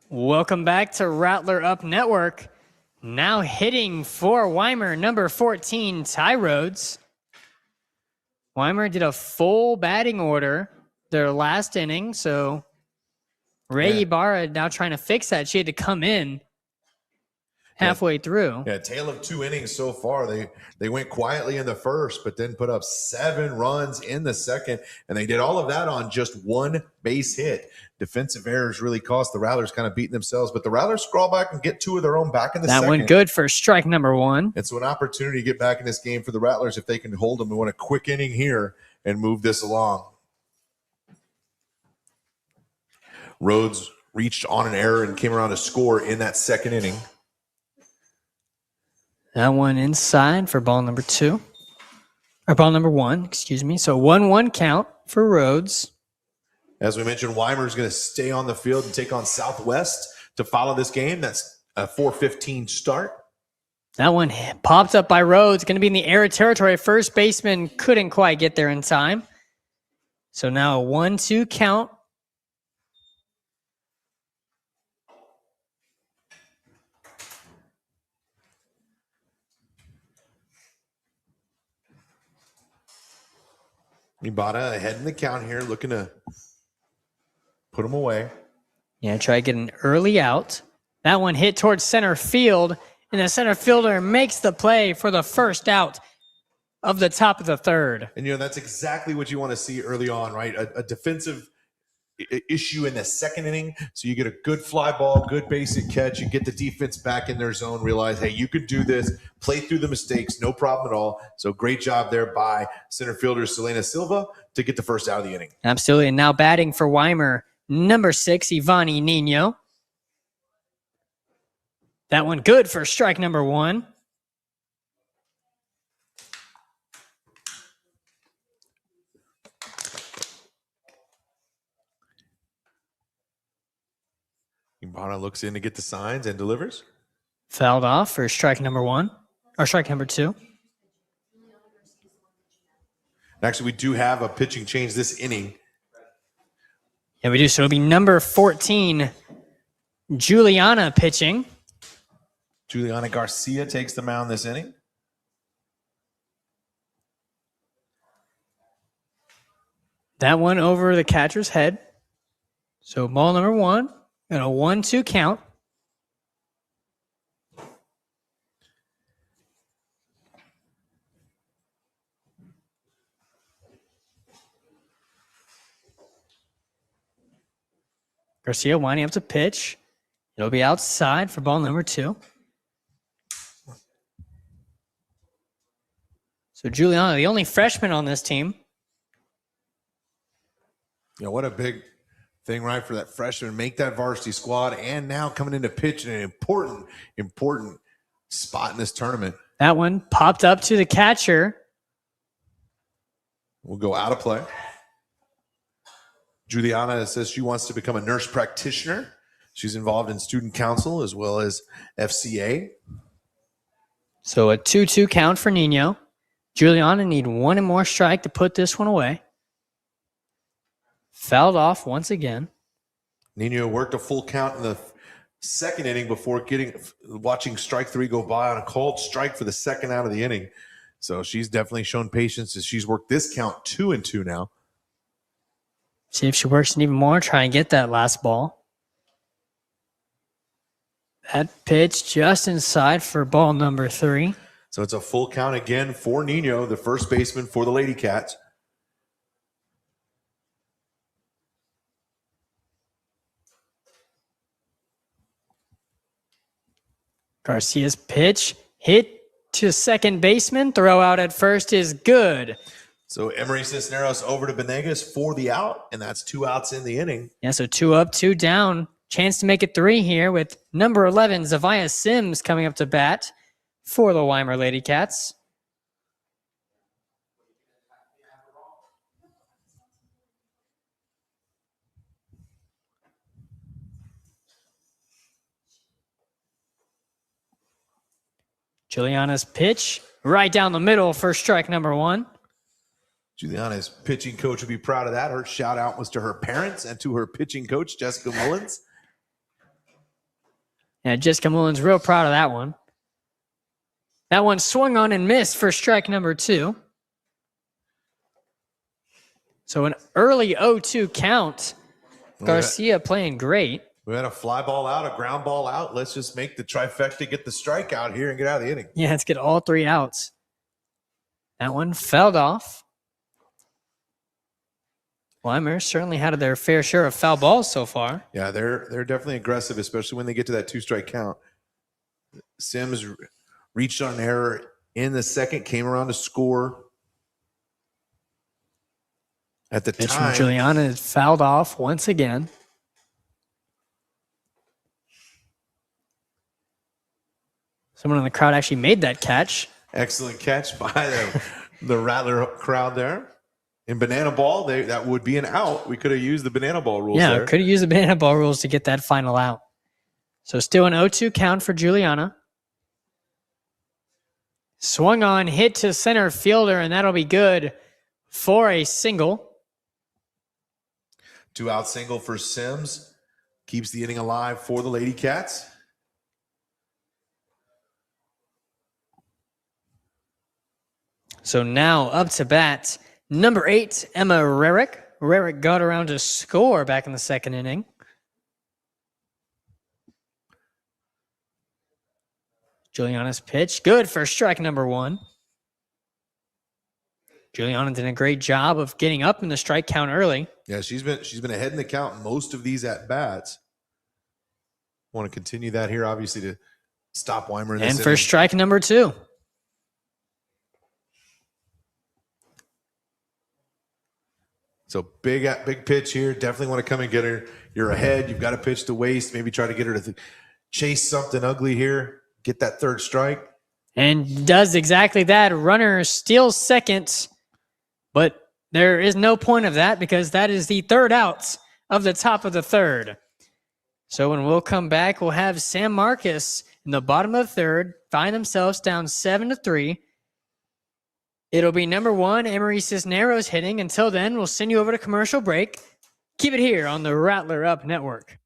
Speaker 1: Welcome back to RattlerUp Network. Now hitting for Wymer, number 14, Ty Rhodes. Wymer did a full batting order their last inning, so Ray Ibarra now trying to fix that. She had to come in halfway through.
Speaker 2: Yeah, tale of 2 innings so far. They went quietly in the first, but then put up 7 runs in the second, and they did all of that on just 1 base hit. Defensive errors really cost the Rattlers kind of beating themselves, but the Rattlers scrawl back and get 2 of their own back in the second.
Speaker 1: That went good for strike number 1.
Speaker 2: And so an opportunity to get back in this game for the Rattlers if they can hold them and win a quick inning here and move this along. Rhodes reached on an error and came around to score in that second inning.
Speaker 1: That one inside for ball number 2. Or ball number 1, excuse me. So 1-1 count for Rhodes.
Speaker 2: As we mentioned, Wymer is going to stay on the field and take on Southwest to follow this game. That's a 4:15 start.
Speaker 1: That one popped up by Rhodes. Going to be in the air territory. First baseman couldn't quite get there in time. So now a 1-2 count.
Speaker 2: Ibata ahead in the count here, looking to put him away.
Speaker 1: Yeah, try to get an early out. That one hit towards center field, and the center fielder makes the play for the first out of the top of the third.
Speaker 2: And, that's exactly what you want to see early on, right? A defensive issue in the second inning. So you get a good fly ball, good basic catch. You get the defense back in their zone, realize, hey, you could do this, play through the mistakes, no problem at all. So great job there by center fielder Selena Silva to get the first out of the inning.
Speaker 1: Absolutely. And now batting for Wymer, number 6, Ivani Nino. That one good for strike number 1.
Speaker 2: Ibana looks in to get the signs and delivers.
Speaker 1: Fouled off for strike number 1, or strike number 2.
Speaker 2: Actually, we do have a pitching change this inning.
Speaker 1: Yeah, we do. So it'll be number 14, Juliana pitching.
Speaker 2: Juliana Garcia takes the mound this inning.
Speaker 1: That one over the catcher's head. So ball number 1, and a 1-2 count. Garcia winding up to pitch. It'll be outside for ball number 2. So Juliana, the only freshman on this team.
Speaker 2: What a big thing, right, for that freshman. Make that varsity squad, and now coming into pitch in an important spot in this tournament.
Speaker 1: That one popped up to the catcher.
Speaker 2: We'll go out of play. Juliana says she wants to become a nurse practitioner. She's involved in student council as well as FCA.
Speaker 1: So a 2-2 count for Nino. Juliana need 1 more strike to put this one away. Fouled off once again.
Speaker 2: Nino worked a full count in the second inning before watching strike 3 go by on a called strike for the second out of the inning. So she's definitely shown patience as she's worked this count 2-2 now.
Speaker 1: See if she works even more. Try and get that last ball. That pitch just inside for ball number 3.
Speaker 2: So it's a full count again for Nino, the first baseman for the Lady Cats.
Speaker 1: Garcia's pitch hit to second baseman. Throw out at first is good.
Speaker 2: So Emery Cisneros over to Benegas for the out, and that's 2 outs in the inning.
Speaker 1: Yeah, so 2 up, 2 down. Chance to make it 3 here with number 11, Zavia Sims, coming up to bat for the Wymer Lady Cats. Juliana's pitch right down the middle for strike number 1.
Speaker 2: Juliana's pitching coach would be proud of that. Her shout out was to her parents and to her pitching coach, Jessica Mullins.
Speaker 1: Yeah, Jessica Mullen's real proud of that one. That one swung on and missed for strike number 2. So an early 0-2 count. Garcia playing great.
Speaker 2: We had a fly ball out, a ground ball out. Let's just make the trifecta, get the strikeout here, and get out of the inning.
Speaker 1: Yeah, let's get all 3 outs. That one fouled off. Wymer certainly had their fair share of foul balls so far.
Speaker 2: Yeah, they're definitely aggressive, especially when they get to that 2-strike count. Sims reached on an error in the second, came around to score. At the
Speaker 1: Pitch
Speaker 2: time,
Speaker 1: from Juliana is fouled off once again. Someone in the crowd actually made that catch.
Speaker 2: Excellent catch by the Rattler crowd there. In banana ball, that would be an out. We could have used the banana ball rules there.
Speaker 1: Yeah, could have used the banana ball rules to get that final out. So still an 0-2 count for Juliana. Swung on, hit to center fielder, and that'll be good for a single.
Speaker 2: 2-out single for Sims. Keeps the inning alive for the Lady Cats.
Speaker 1: So now up to bat, number 8, Emma Rarick. Rarick got around to score back in the second inning. Juliana's pitch, good for strike number 1. Juliana did a great job of getting up in the strike count early.
Speaker 2: Yeah, she's been ahead in the count most of these at bats. Want to continue that here, obviously, to stop Wymer in this
Speaker 1: And for
Speaker 2: inning.
Speaker 1: strike number 2.
Speaker 2: So big pitch here. Definitely want to come and get her. You're ahead. You've got a pitch to waste. Maybe try to get her to chase something ugly here. Get that 3rd strike.
Speaker 1: And does exactly that. Runner steals second, but there is no point of that because that is the 3rd out of the top of the 3rd. So when we'll come back, we'll have San Marcos in the bottom of the 3rd find themselves down 7-3. It'll be number 1, Emery Cisneros hitting. Until then, we'll send you over to commercial break. Keep it here on the Rattler Up Network.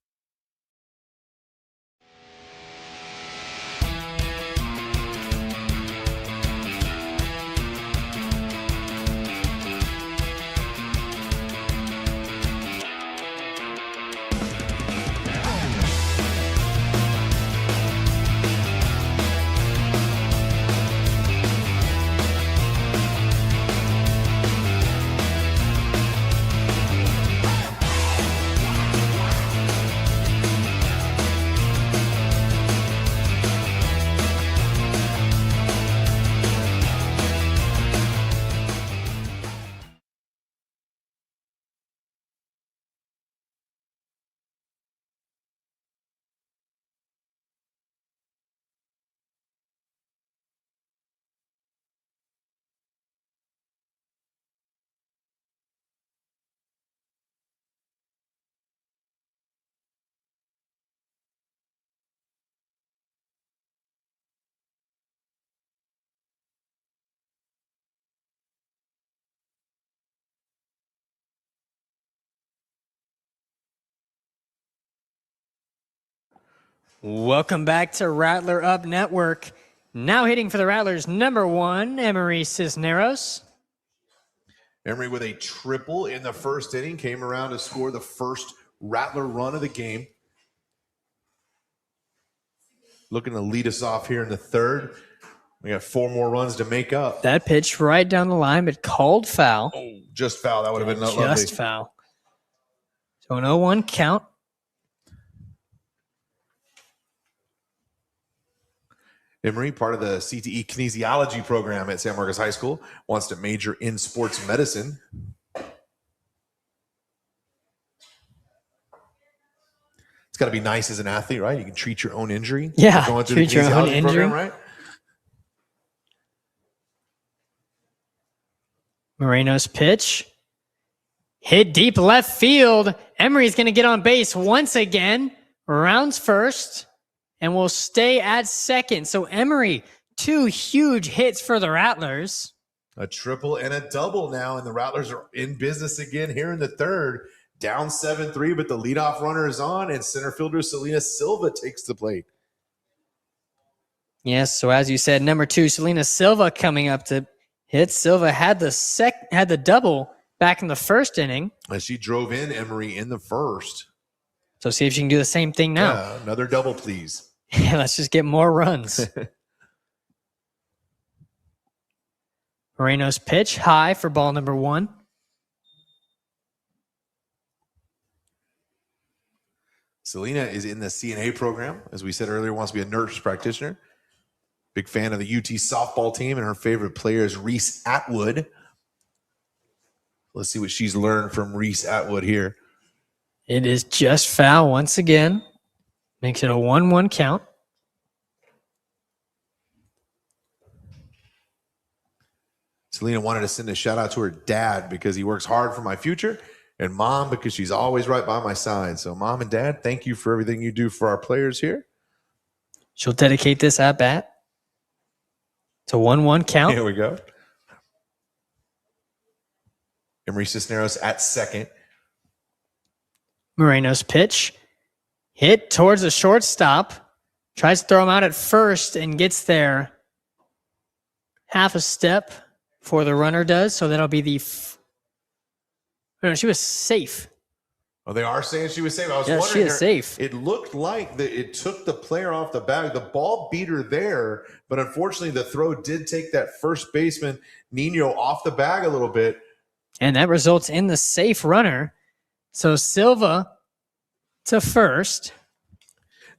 Speaker 1: Welcome back to Rattler Up Network. Now hitting for the Rattlers, number 1, Emery Cisneros.
Speaker 2: Emery with a triple in the first inning. Came around to score the first Rattler run of the game. Looking to lead us off here in the 3rd. We got 4 more runs to make up.
Speaker 1: That pitch right down the line, but called foul.
Speaker 2: Oh, just foul. That would have been lovely.
Speaker 1: Just foul. So an 0-1 count.
Speaker 2: Emery, part of the CTE kinesiology program at San Marcos High School, wants to major in sports medicine. It's got to be nice as an athlete, right? You can treat your own injury.
Speaker 1: Yeah,
Speaker 2: going through
Speaker 1: treat
Speaker 2: the
Speaker 1: your own
Speaker 2: kinesiology
Speaker 1: injury.
Speaker 2: program, right?
Speaker 1: Moreno's pitch. Hit deep left field. Emery's going to get on base once again. Rounds first. And will stay at second. So Emery, 2 huge hits for the Rattlers.
Speaker 2: A triple and a double now, and the Rattlers are in business again here in the 3rd. Down 7-3, but the leadoff runner is on, and center fielder Selena Silva takes the plate.
Speaker 1: Yes, so as you said, number 2, Selena Silva coming up to hit. Silva had the double back in the first inning.
Speaker 2: As she drove in Emery in the first.
Speaker 1: So see if she can do the same thing now.
Speaker 2: Yeah, another double, please.
Speaker 1: Let's just get more runs. Moreno's pitch high for ball number 1.
Speaker 2: Selena is in the CNA program. As we said earlier, wants to be a nurse practitioner. Big fan of the UT softball team, and her favorite player is Reese Atwood. Let's see what she's learned from Reese Atwood here.
Speaker 1: It is just foul once again. Makes it a 1-1 count.
Speaker 2: Selena wanted to send a shout out to her dad because he works hard for my future, and mom because she's always right by my side. So mom and dad, thank you for everything you do for our players here.
Speaker 1: She'll dedicate this at bat. It's a 1-1 count.
Speaker 2: Here we go. Emery Cisneros at second.
Speaker 1: Moreno's pitch hit towards the shortstop. Tries to throw him out at first and gets there half a step before the runner does. So that'll be the... No, she was safe.
Speaker 2: Oh, they are saying she was safe. I was
Speaker 1: Yeah,
Speaker 2: wondering.
Speaker 1: she is safe.
Speaker 2: It looked like it took the player off the bag. The ball beat her there, but unfortunately the throw did take that first baseman, Nino, off the bag a little bit.
Speaker 1: And that results in the safe runner. So Silva to first.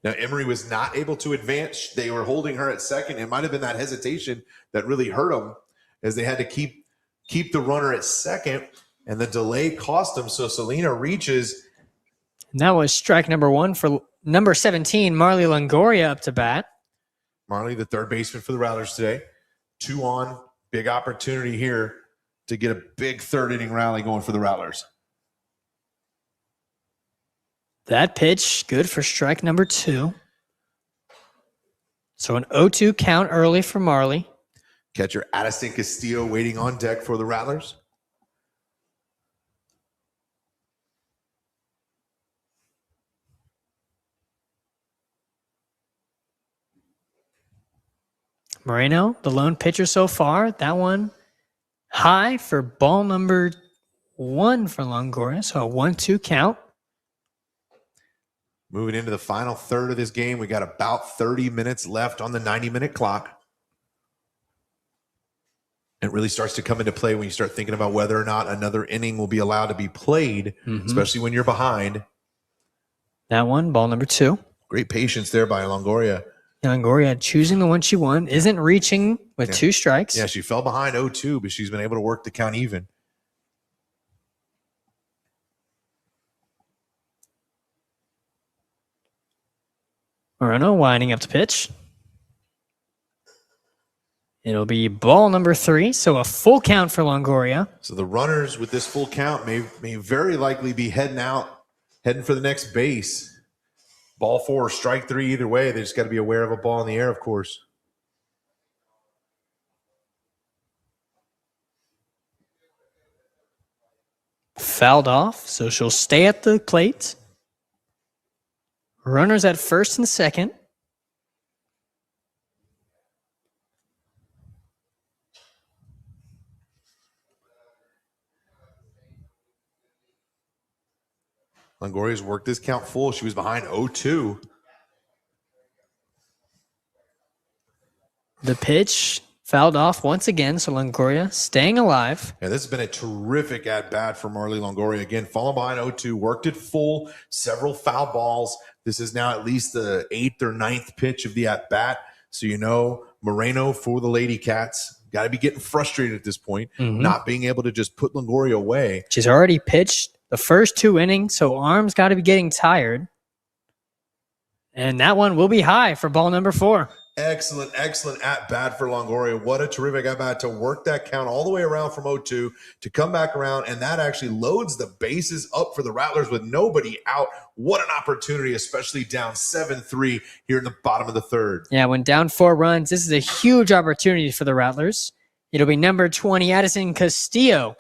Speaker 2: Now, Emery was not able to advance. They were holding her at second. It might have been that hesitation that really hurt them, as they had to keep the runner at second, and the delay cost them. So Selena reaches.
Speaker 1: And that was strike number 1 for number 17, Marley Longoria up to bat.
Speaker 2: Marley, the third baseman for the Rattlers today. 2 on. Big opportunity here to get a big third inning rally going for the Rattlers.
Speaker 1: That pitch, good for strike number 2. So an 0-2 count early for Marley.
Speaker 2: Catcher Addison Castillo waiting on deck for the Rattlers.
Speaker 1: Moreno, the lone pitcher so far. That one high for ball number 1 for Longoria. So a 1-2 count.
Speaker 2: Moving into the final third of this game, we got about 30 minutes left on the 90-minute clock. It really starts to come into play when you start thinking about whether or not another inning will be allowed to be played, especially when you're behind.
Speaker 1: That one, ball number 2.
Speaker 2: Great patience there by Longoria.
Speaker 1: Longoria choosing the one she won, isn't reaching with 2 strikes.
Speaker 2: Yeah, she fell behind 0-2, but she's been able to work the count even.
Speaker 1: Moreno winding up the pitch. It'll be ball number 3, so a full count for Longoria.
Speaker 2: So the runners with this full count may very likely be heading for the next base. Ball 4, strike 3 either way. They just got to be aware of a ball in the air, of course.
Speaker 1: Fouled off, so she'll stay at the plate. Runners at first and second.
Speaker 2: Longoria's worked this count full. She was behind 0-2.
Speaker 1: The pitch fouled off once again, so Longoria staying alive.
Speaker 2: Yeah, this has been a terrific at-bat for Marley Longoria. Again, falling behind 0-2, worked it full, several foul balls. This is now at least the 8th or 9th pitch of the at-bat. So you know, Moreno for the Lady Cats. Got to be getting frustrated at this point, not being able to just put Longoria away.
Speaker 1: She's already pitched the first 2 innings, so arms got to be getting tired. And that one will be high for ball number 4.
Speaker 2: Excellent at-bat for Longoria. What a terrific at-bat to work that count all the way around from 0-2 to come back around, and that actually loads the bases up for the Rattlers with nobody out. What an opportunity, especially down 7-3 here in the bottom of the third.
Speaker 1: Yeah, when down 4 runs, this is a huge opportunity for the Rattlers. It'll be number 20, Addison Castillo,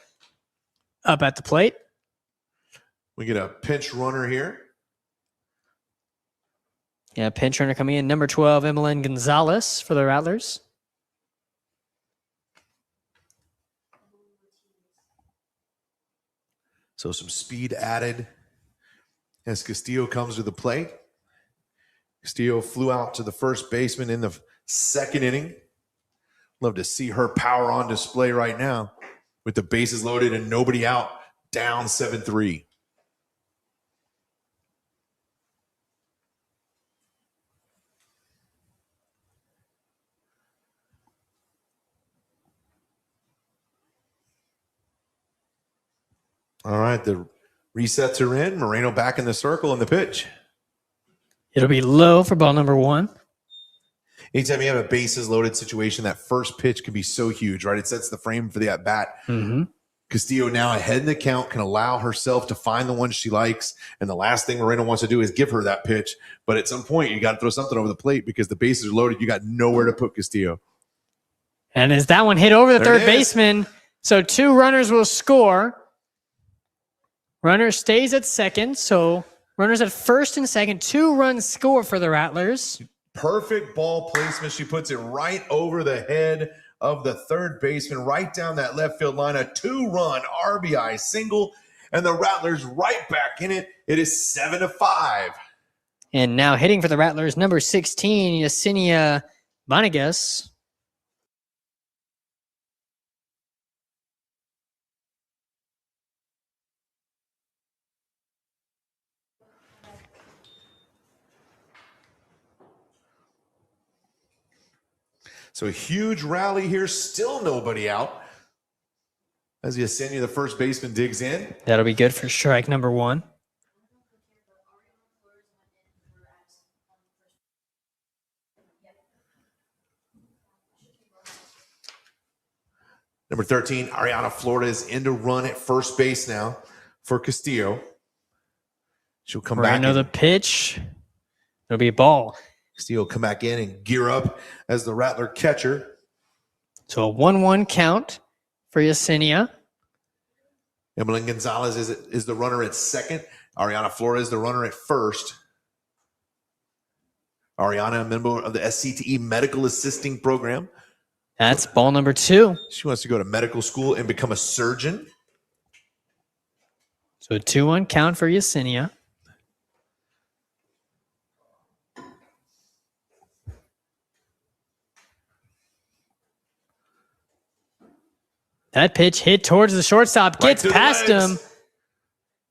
Speaker 1: up at the plate.
Speaker 2: We get a pinch runner here.
Speaker 1: Yeah, pinch runner coming in, number 12, Emmeline Gonzalez for the Rattlers.
Speaker 2: So some speed added as Castillo comes to the plate. Castillo flew out to the first baseman in the second inning. Love to see her power on display right now with the bases loaded and nobody out, down 7-3. All right, the resets are in. Moreno back in the circle and the pitch.
Speaker 1: It'll be low for ball number 1.
Speaker 2: Anytime you have a bases loaded situation, that first pitch can be so huge, right? It sets the frame for the at bat.
Speaker 1: Mm-hmm.
Speaker 2: Castillo now ahead in the count, can allow herself to find the one she likes. And the last thing Moreno wants to do is give her that pitch. But at some point, you got to throw something over the plate because the bases are loaded. You got nowhere to put Castillo.
Speaker 1: And as that one hit over the third baseman, so 2 runners will score. Runner stays at second, so runners at first and second. 2 runs score for the Rattlers.
Speaker 2: Perfect ball placement. She puts it right over the head of the third baseman, right down that left field line. A 2-run RBI single, and the Rattlers right back in it. It is 7-5.
Speaker 1: And now hitting for the Rattlers, number 16, Yesenia Vanegas.
Speaker 2: So a huge rally here, still nobody out. As Yesenia, the first baseman, digs in.
Speaker 1: That'll be good for strike number 1.
Speaker 2: Number 13, Ariana Flores in to run at first base now for Castillo. She'll come back.
Speaker 1: Another pitch. It'll be a ball.
Speaker 2: Castillo come back in and gear up as the Rattler catcher.
Speaker 1: So a 1-1 count for Yesenia.
Speaker 2: Emmeline Gonzalez is the runner at second. Ariana Flores, the runner at first. Ariana, a member of the SCTE Medical Assisting Program.
Speaker 1: That's ball number 2.
Speaker 2: She wants to go to medical school and become a surgeon.
Speaker 1: So a 2-1 count for Yesenia. That pitch hit towards the shortstop, gets past him.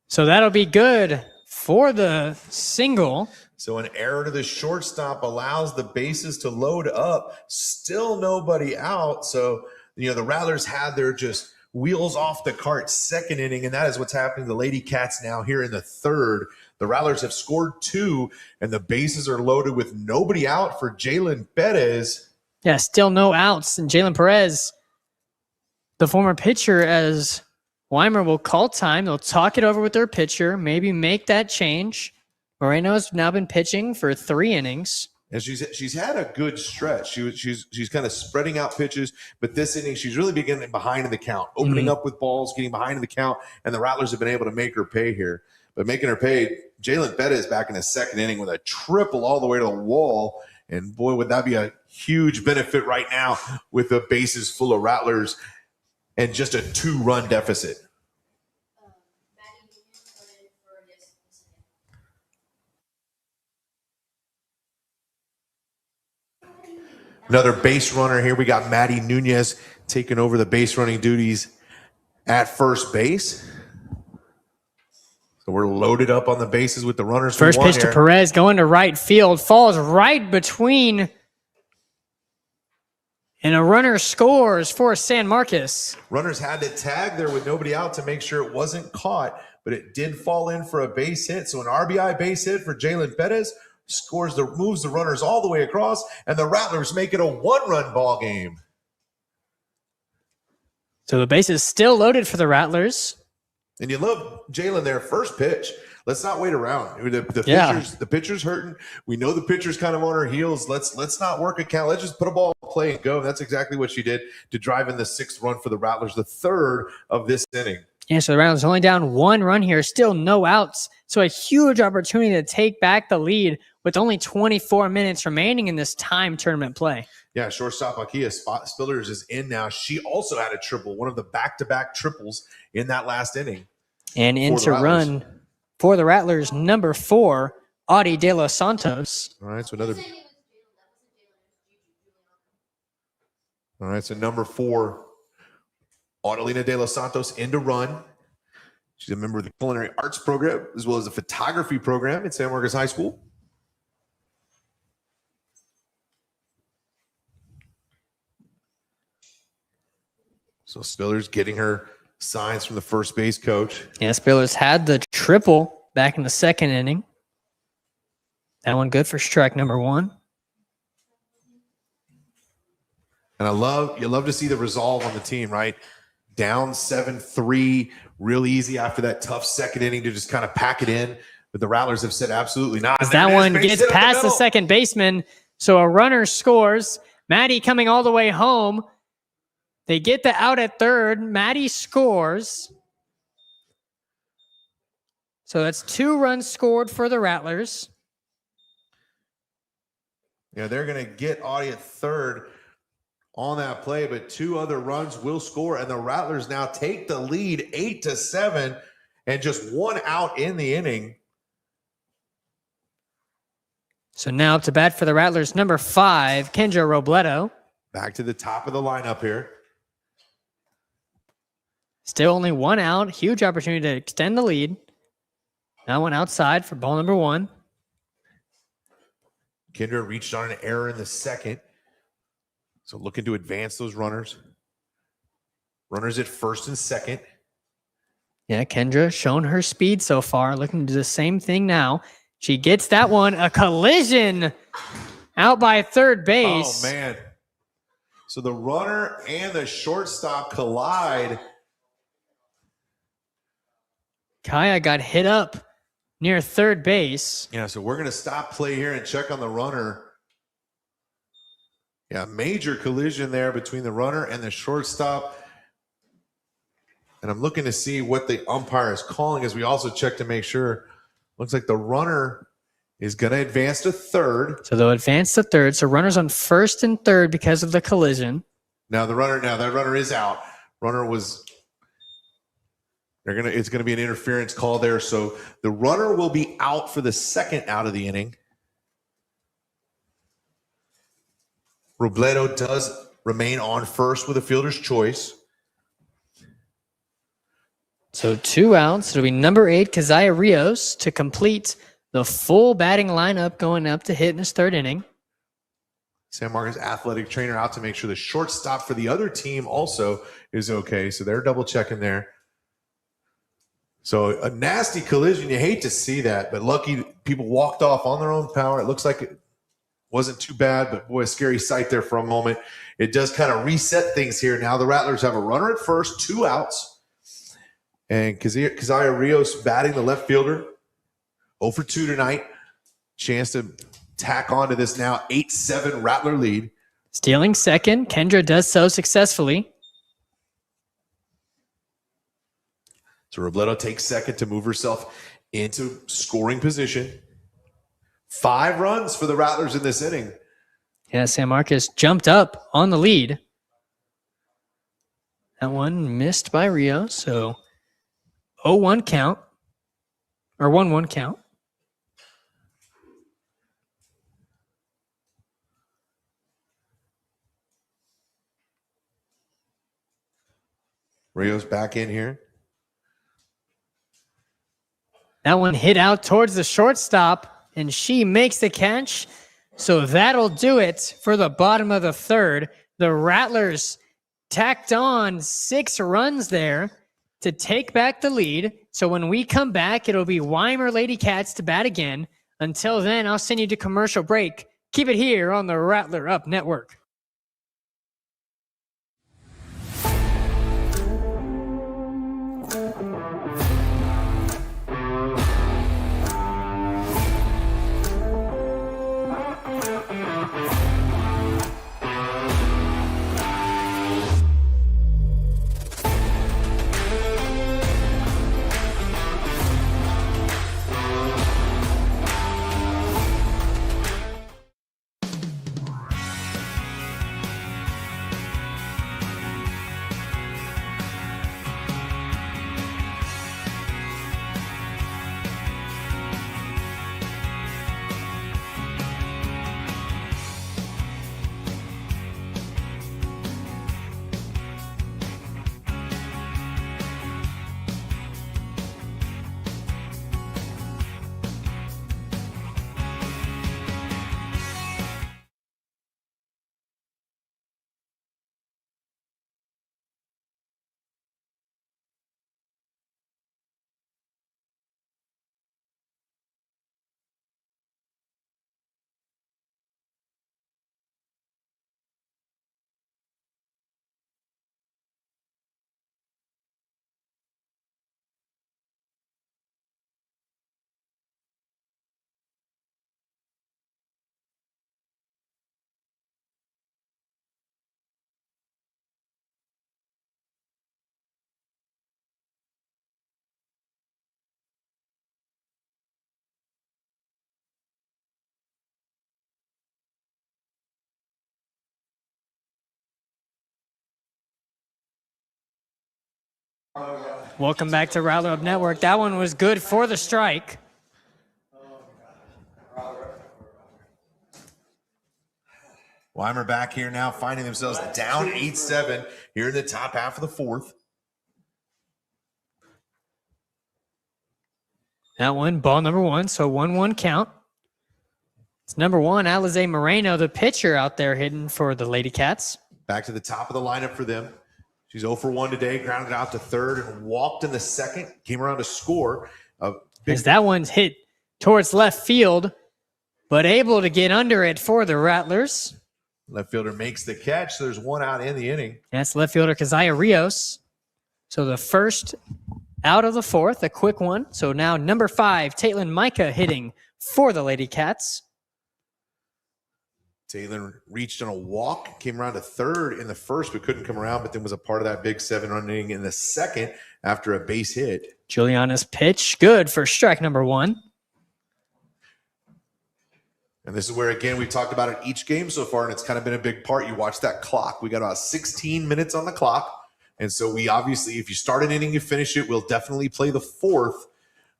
Speaker 1: So that'll be good for the single.
Speaker 2: So an error to the shortstop allows the bases to load up. Still nobody out. So, the Rattlers had their just wheels off the cart second inning, and that is what's happening to the Lady Cats now here in the third. The Rattlers have scored 2, and the bases are loaded with nobody out for Jalen Perez.
Speaker 1: Yeah, still no outs. And Jalen Perez, the former pitcher, as Wymer will call time. They'll talk it over with their pitcher, maybe make that change. Moreno's now been pitching for 3 innings.
Speaker 2: And she's had a good stretch. She's kind of spreading out pitches, but this inning she's really been getting behind in the count, opening up with balls, getting behind in the count, and the Rattlers have been able to make her pay here. But making her pay, Jalen Bettis back in the second inning with a triple all the way to the wall. And boy, would that be a huge benefit right now with the bases full of Rattlers and just a 2-run deficit. Another base runner here. We got Maddie Nunez taking over the base running duties at first base. So we're loaded up on the bases with the runners.
Speaker 1: First pitch to Perez going to right field. Falls right between. And a runner scores for San Marcos.
Speaker 2: Runners had to tag there with nobody out to make sure it wasn't caught, but it did fall in for a base hit. So an RBI base hit for Jalen Perez. Moves the runners all the way across, and the Rattlers make it a 1-run ball game.
Speaker 1: So the base is still loaded for the Rattlers.
Speaker 2: And you love Jalen there, first pitch. Let's not wait around. The pitcher's hurting. We know the pitcher's kind of on her heels. Let's not work a count. Let's just put a ball in play and go. And that's exactly what she did to drive in the 6th run for the Rattlers, the 3rd of this inning.
Speaker 1: Yeah, so the Rattlers only down 1 run here, still no outs. So a huge opportunity to take back the lead with only 24 minutes remaining in this time tournament play.
Speaker 2: Yeah, shortstop Akia Spillers is in now. She also had a triple, one of the back-to-back triples in that last inning.
Speaker 1: And into run for the Rattlers, number 4, Audie De Los Santos.
Speaker 2: All right, so number 4, Audalina De Los Santos into run. She's a member of the culinary arts program as well as the photography program at San Marcos High School. So Spillers getting her signs from the first base coach.
Speaker 1: Yeah, Spillers had the triple back in the second inning. That one good for strike number 1.
Speaker 2: And you love to see the resolve on the team, right? Down 7-3, real easy after that tough second inning to just kind of pack it in. But the Rattlers have said absolutely not.
Speaker 1: That one gets past the second baseman, so a runner scores. Maddie coming all the way home. They get the out at third. Maddie scores. So that's 2 runs scored for the Rattlers.
Speaker 2: Yeah, they're going to get Audie at third on that play, but 2 other runs will score, and the Rattlers now take the lead 8-7, and just 1 out in the inning.
Speaker 1: So now up to bat for the Rattlers, number 5, Kendra Robledo.
Speaker 2: Back to the top of the lineup here.
Speaker 1: Still only 1 out. Huge opportunity to extend the lead. Now one outside for ball number 1.
Speaker 2: Kendra reached on an error in the second. So looking to advance those runners. Runners at first and second.
Speaker 1: Yeah, Kendra showing her speed so far. Looking to do the same thing now. She gets that one. A collision out by third base.
Speaker 2: Oh, man. So the runner and the shortstop collide.
Speaker 1: Kaya got hit up near third base.
Speaker 2: Yeah, so we're going to stop play here and check on the runner. Yeah, major collision there between the runner and the shortstop. And I'm looking to see what the umpire is calling as we also check to make sure. Looks like the runner is going to advance to third.
Speaker 1: So they'll advance to third. So runners on first and third because of the collision.
Speaker 2: That runner is out. Runner was... It's going to be an interference call there. So the runner will be out for the second out of the inning. Robledo does remain on first with a fielder's choice.
Speaker 1: So 2 outs. It'll be number 8, Keziah Rios, to complete the full batting lineup going up to hit in his third inning.
Speaker 2: San Marcos athletic trainer out to make sure the shortstop for the other team also is okay. So they're double checking there. So a nasty collision. You hate to see that, but lucky people walked off on their own power. It looks like it wasn't too bad, but boy, a scary sight there for a moment. It does kind of reset things here. Now the Rattlers have a runner at first, 2 outs. And Keziah Rios batting the left fielder. 0 for 2 tonight. Chance to tack on to this now 8-7 Rattler lead.
Speaker 1: Stealing second. Kendra does so successfully.
Speaker 2: So Robledo takes second to move herself into scoring position. 5 runs for the Rattlers in this inning.
Speaker 1: Yeah, San Marcos jumped up on the lead. That one missed by Rio, so 0-1 count, or 1-1 count.
Speaker 2: Rio's back in here.
Speaker 1: That one hit out towards the shortstop, and she makes the catch. So that'll do it for the bottom of the third. The Rattlers tacked on 6 runs there to take back the lead. So when we come back, it'll be Wymer Lady Cats to bat again. Until then, I'll send you to commercial break. Keep it here on the RattlerUp Network. Welcome back to RattlerUp Network. That one was good for the strike.
Speaker 2: Wymer back here now, finding themselves down 8-7 here in the top half of the fourth.
Speaker 1: That one, ball number 1, so 1-1 count. It's number 1, Alize Moreno, the pitcher out there hitting for the Lady Cats.
Speaker 2: Back to the top of the lineup for them. She's 0 for 1 today, grounded out to third and walked in the second. Came around to score.
Speaker 1: As that one's hit towards left field, but able to get under it for the Rattlers.
Speaker 2: Left fielder makes the catch. So there's one out in the inning.
Speaker 1: That's left fielder Keziah Rios. So the first out of the fourth, a quick one. So now number 5, Taitlin Micah hitting for the Lady Cats.
Speaker 2: Taylor reached on a walk, came around to third in the first, but couldn't come around, but then was a part of that big 7-run inning in the second after a base hit.
Speaker 1: Juliana's pitch, good for strike number 1.
Speaker 2: And this is where, again, we've talked about it each game so far, and it's kind of been a big part. You watch that clock. We got about 16 minutes on the clock. And so we obviously, if you start an inning, you finish it, we'll definitely play the fourth.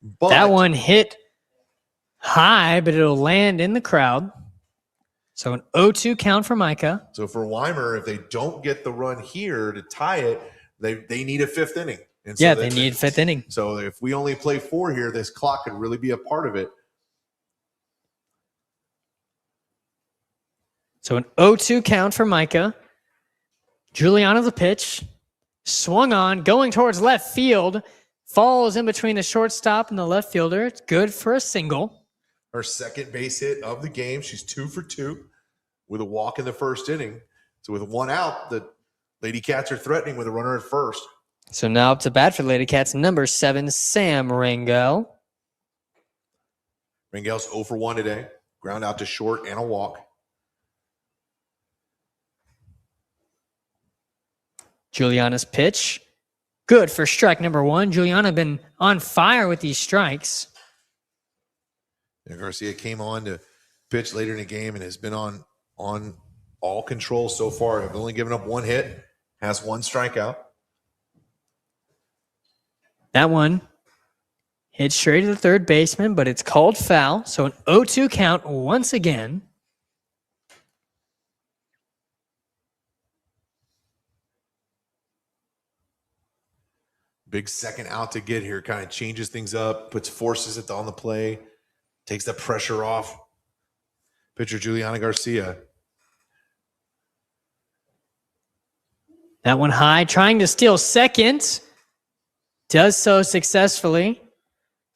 Speaker 2: But
Speaker 1: that one hit high, but it'll land in the crowd. So an 0-2 count for Micah.
Speaker 2: So for Wymer, if they don't get the run here to tie it, they need a 5th inning. And so
Speaker 1: they need 5th inning.
Speaker 2: So if we only play 4 here, this clock could really be a part of it.
Speaker 1: So an 0-2 count for Micah. Juliana the pitch. Swung on, going towards left field. Falls in between the shortstop and the left fielder. It's good for a single.
Speaker 2: Her second base hit of the game. She's 2 for 2 with a walk in the first inning. So with 1 out, the Lady Cats are threatening with a runner at first.
Speaker 1: So now up to bat for the Lady Cats, number 7, Sam Rangel.
Speaker 2: Rangel's 0 for 1 today. Ground out to short and a walk.
Speaker 1: Juliana's pitch. Good for strike number 1. Juliana been on fire with these strikes.
Speaker 2: And Garcia came on to pitch later in the game and has been on all control so far. Have only given up 1 hit, has 1 strikeout.
Speaker 1: That one hit straight to the third baseman, but it's called foul. So an 0-2 count once again.
Speaker 2: Big second out to get here. Kind of changes things up, puts forces on the play, takes the pressure off. Pitcher Juliana Garcia.
Speaker 1: That one high, trying to steal second. Does so successfully.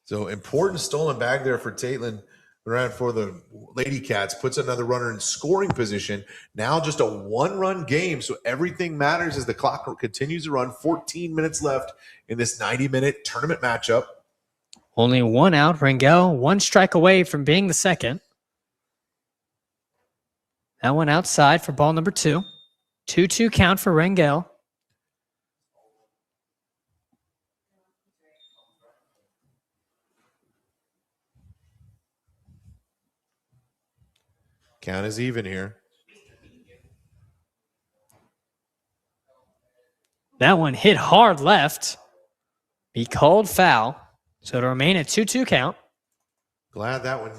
Speaker 2: So important stolen bag there for Taitlin. Around for the Lady Cats, puts another runner in scoring position. Now just a 1-run game, so everything matters as the clock continues to run. 14 minutes left in this 90-minute tournament matchup.
Speaker 1: Only 1 out. Rangel 1 strike away from being the second. That one outside for ball number 2. 2-2 count for Rangel.
Speaker 2: Count is even here.
Speaker 1: That one hit hard left. Be called foul. So it'll remain a 2-2 count.
Speaker 2: Glad that one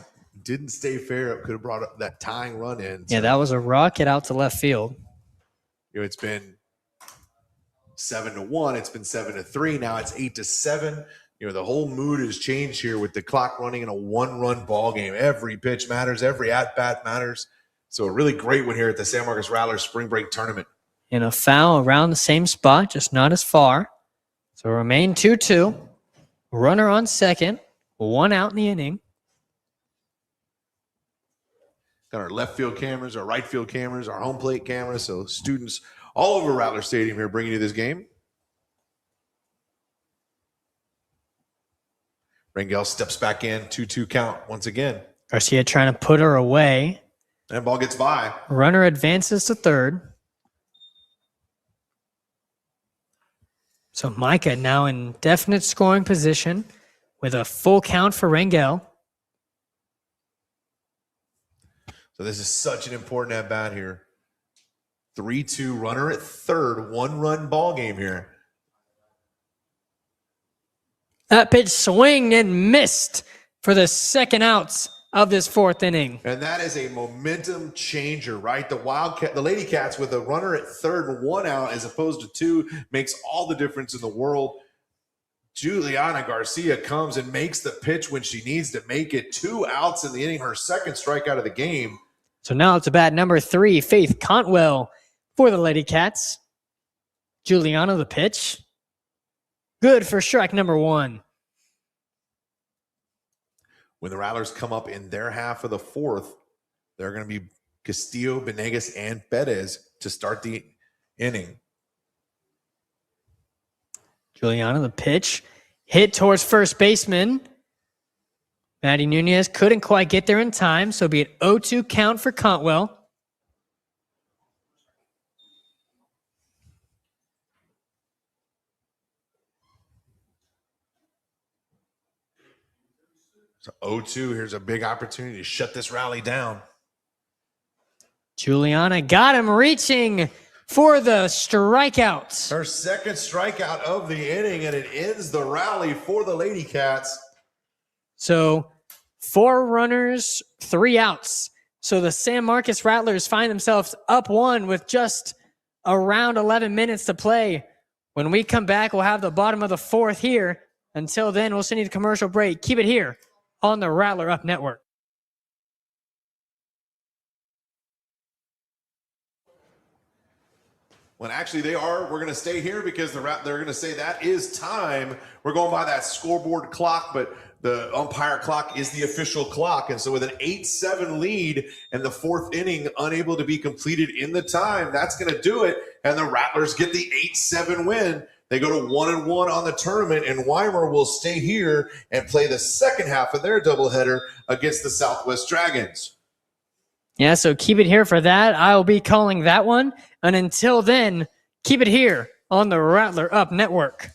Speaker 2: didn't stay fair. It could have brought up that tying run in. So,
Speaker 1: Yeah, that was a rocket out to left field.
Speaker 2: It's been 7-1. It's been 7-3. Now it's 8-7. The whole mood has changed here with the clock running in a 1-run ball game. Every pitch matters. Every at-bat matters. So a really great one here at the San Marcos Rattlers Spring Break Tournament.
Speaker 1: And a foul around the same spot, just not as far. So remain 2-2. Runner on second. 1 out in the inning.
Speaker 2: Got our left field cameras, our right field cameras, our home plate cameras. So students all over Rattler Stadium here bringing you this game. Rangel steps back in, 2-2 count once again.
Speaker 1: Garcia trying to put her away.
Speaker 2: That ball gets by.
Speaker 1: Runner advances to third. So Micah now in definite scoring position with a full count for Rangel.
Speaker 2: So this is such an important at-bat here. 3-2 runner at third, 1-run ball game here.
Speaker 1: That pitch swinged and missed for the second outs of this fourth inning.
Speaker 2: And that is a momentum changer, right? The Lady Cats with a runner at third and 1 out as opposed to 2 makes all the difference in the world. Juliana Garcia comes and makes the pitch when she needs to make it. 2 outs in the inning, her second strikeout of the game.
Speaker 1: So now it's bat number 3, Faith Cantwell for the Lady Cats. Juliana the pitch. Good for strike number 1.
Speaker 2: When the Rattlers come up in their half of the fourth, they're going to be Castillo, Benegas, and Bettis to start the inning.
Speaker 1: Juliana the pitch. Hit towards first baseman. Maddie Nunez couldn't quite get there in time, so be it 0-2 count for Cantwell.
Speaker 2: So 0-2, here's a big opportunity to shut this rally down.
Speaker 1: Juliana got him reaching for the strikeout.
Speaker 2: Her second strikeout of the inning, and it ends the rally for the Lady Cats.
Speaker 1: So 4 runners, 3 outs. So the San Marcos Rattlers find themselves up 1 with just around 11 minutes to play. When we come back, we'll have the bottom of the fourth here. Until then, we'll send you the commercial break. Keep it here on the RattlerUp Network.
Speaker 2: When actually we're going to stay here because they're going to say that is time. We're going by that scoreboard clock, but the umpire clock is the official clock. And so with an 8-7 lead and the fourth inning unable to be completed in the time, that's going to do it. And the Rattlers get the 8-7 win. They go to 1-1 on the tournament, and Wymer will stay here and play the second half of their doubleheader against the Southwest Dragons.
Speaker 1: Yeah, so keep it here for that. I'll be calling that one. And until then, keep it here on the RattlerUp Network.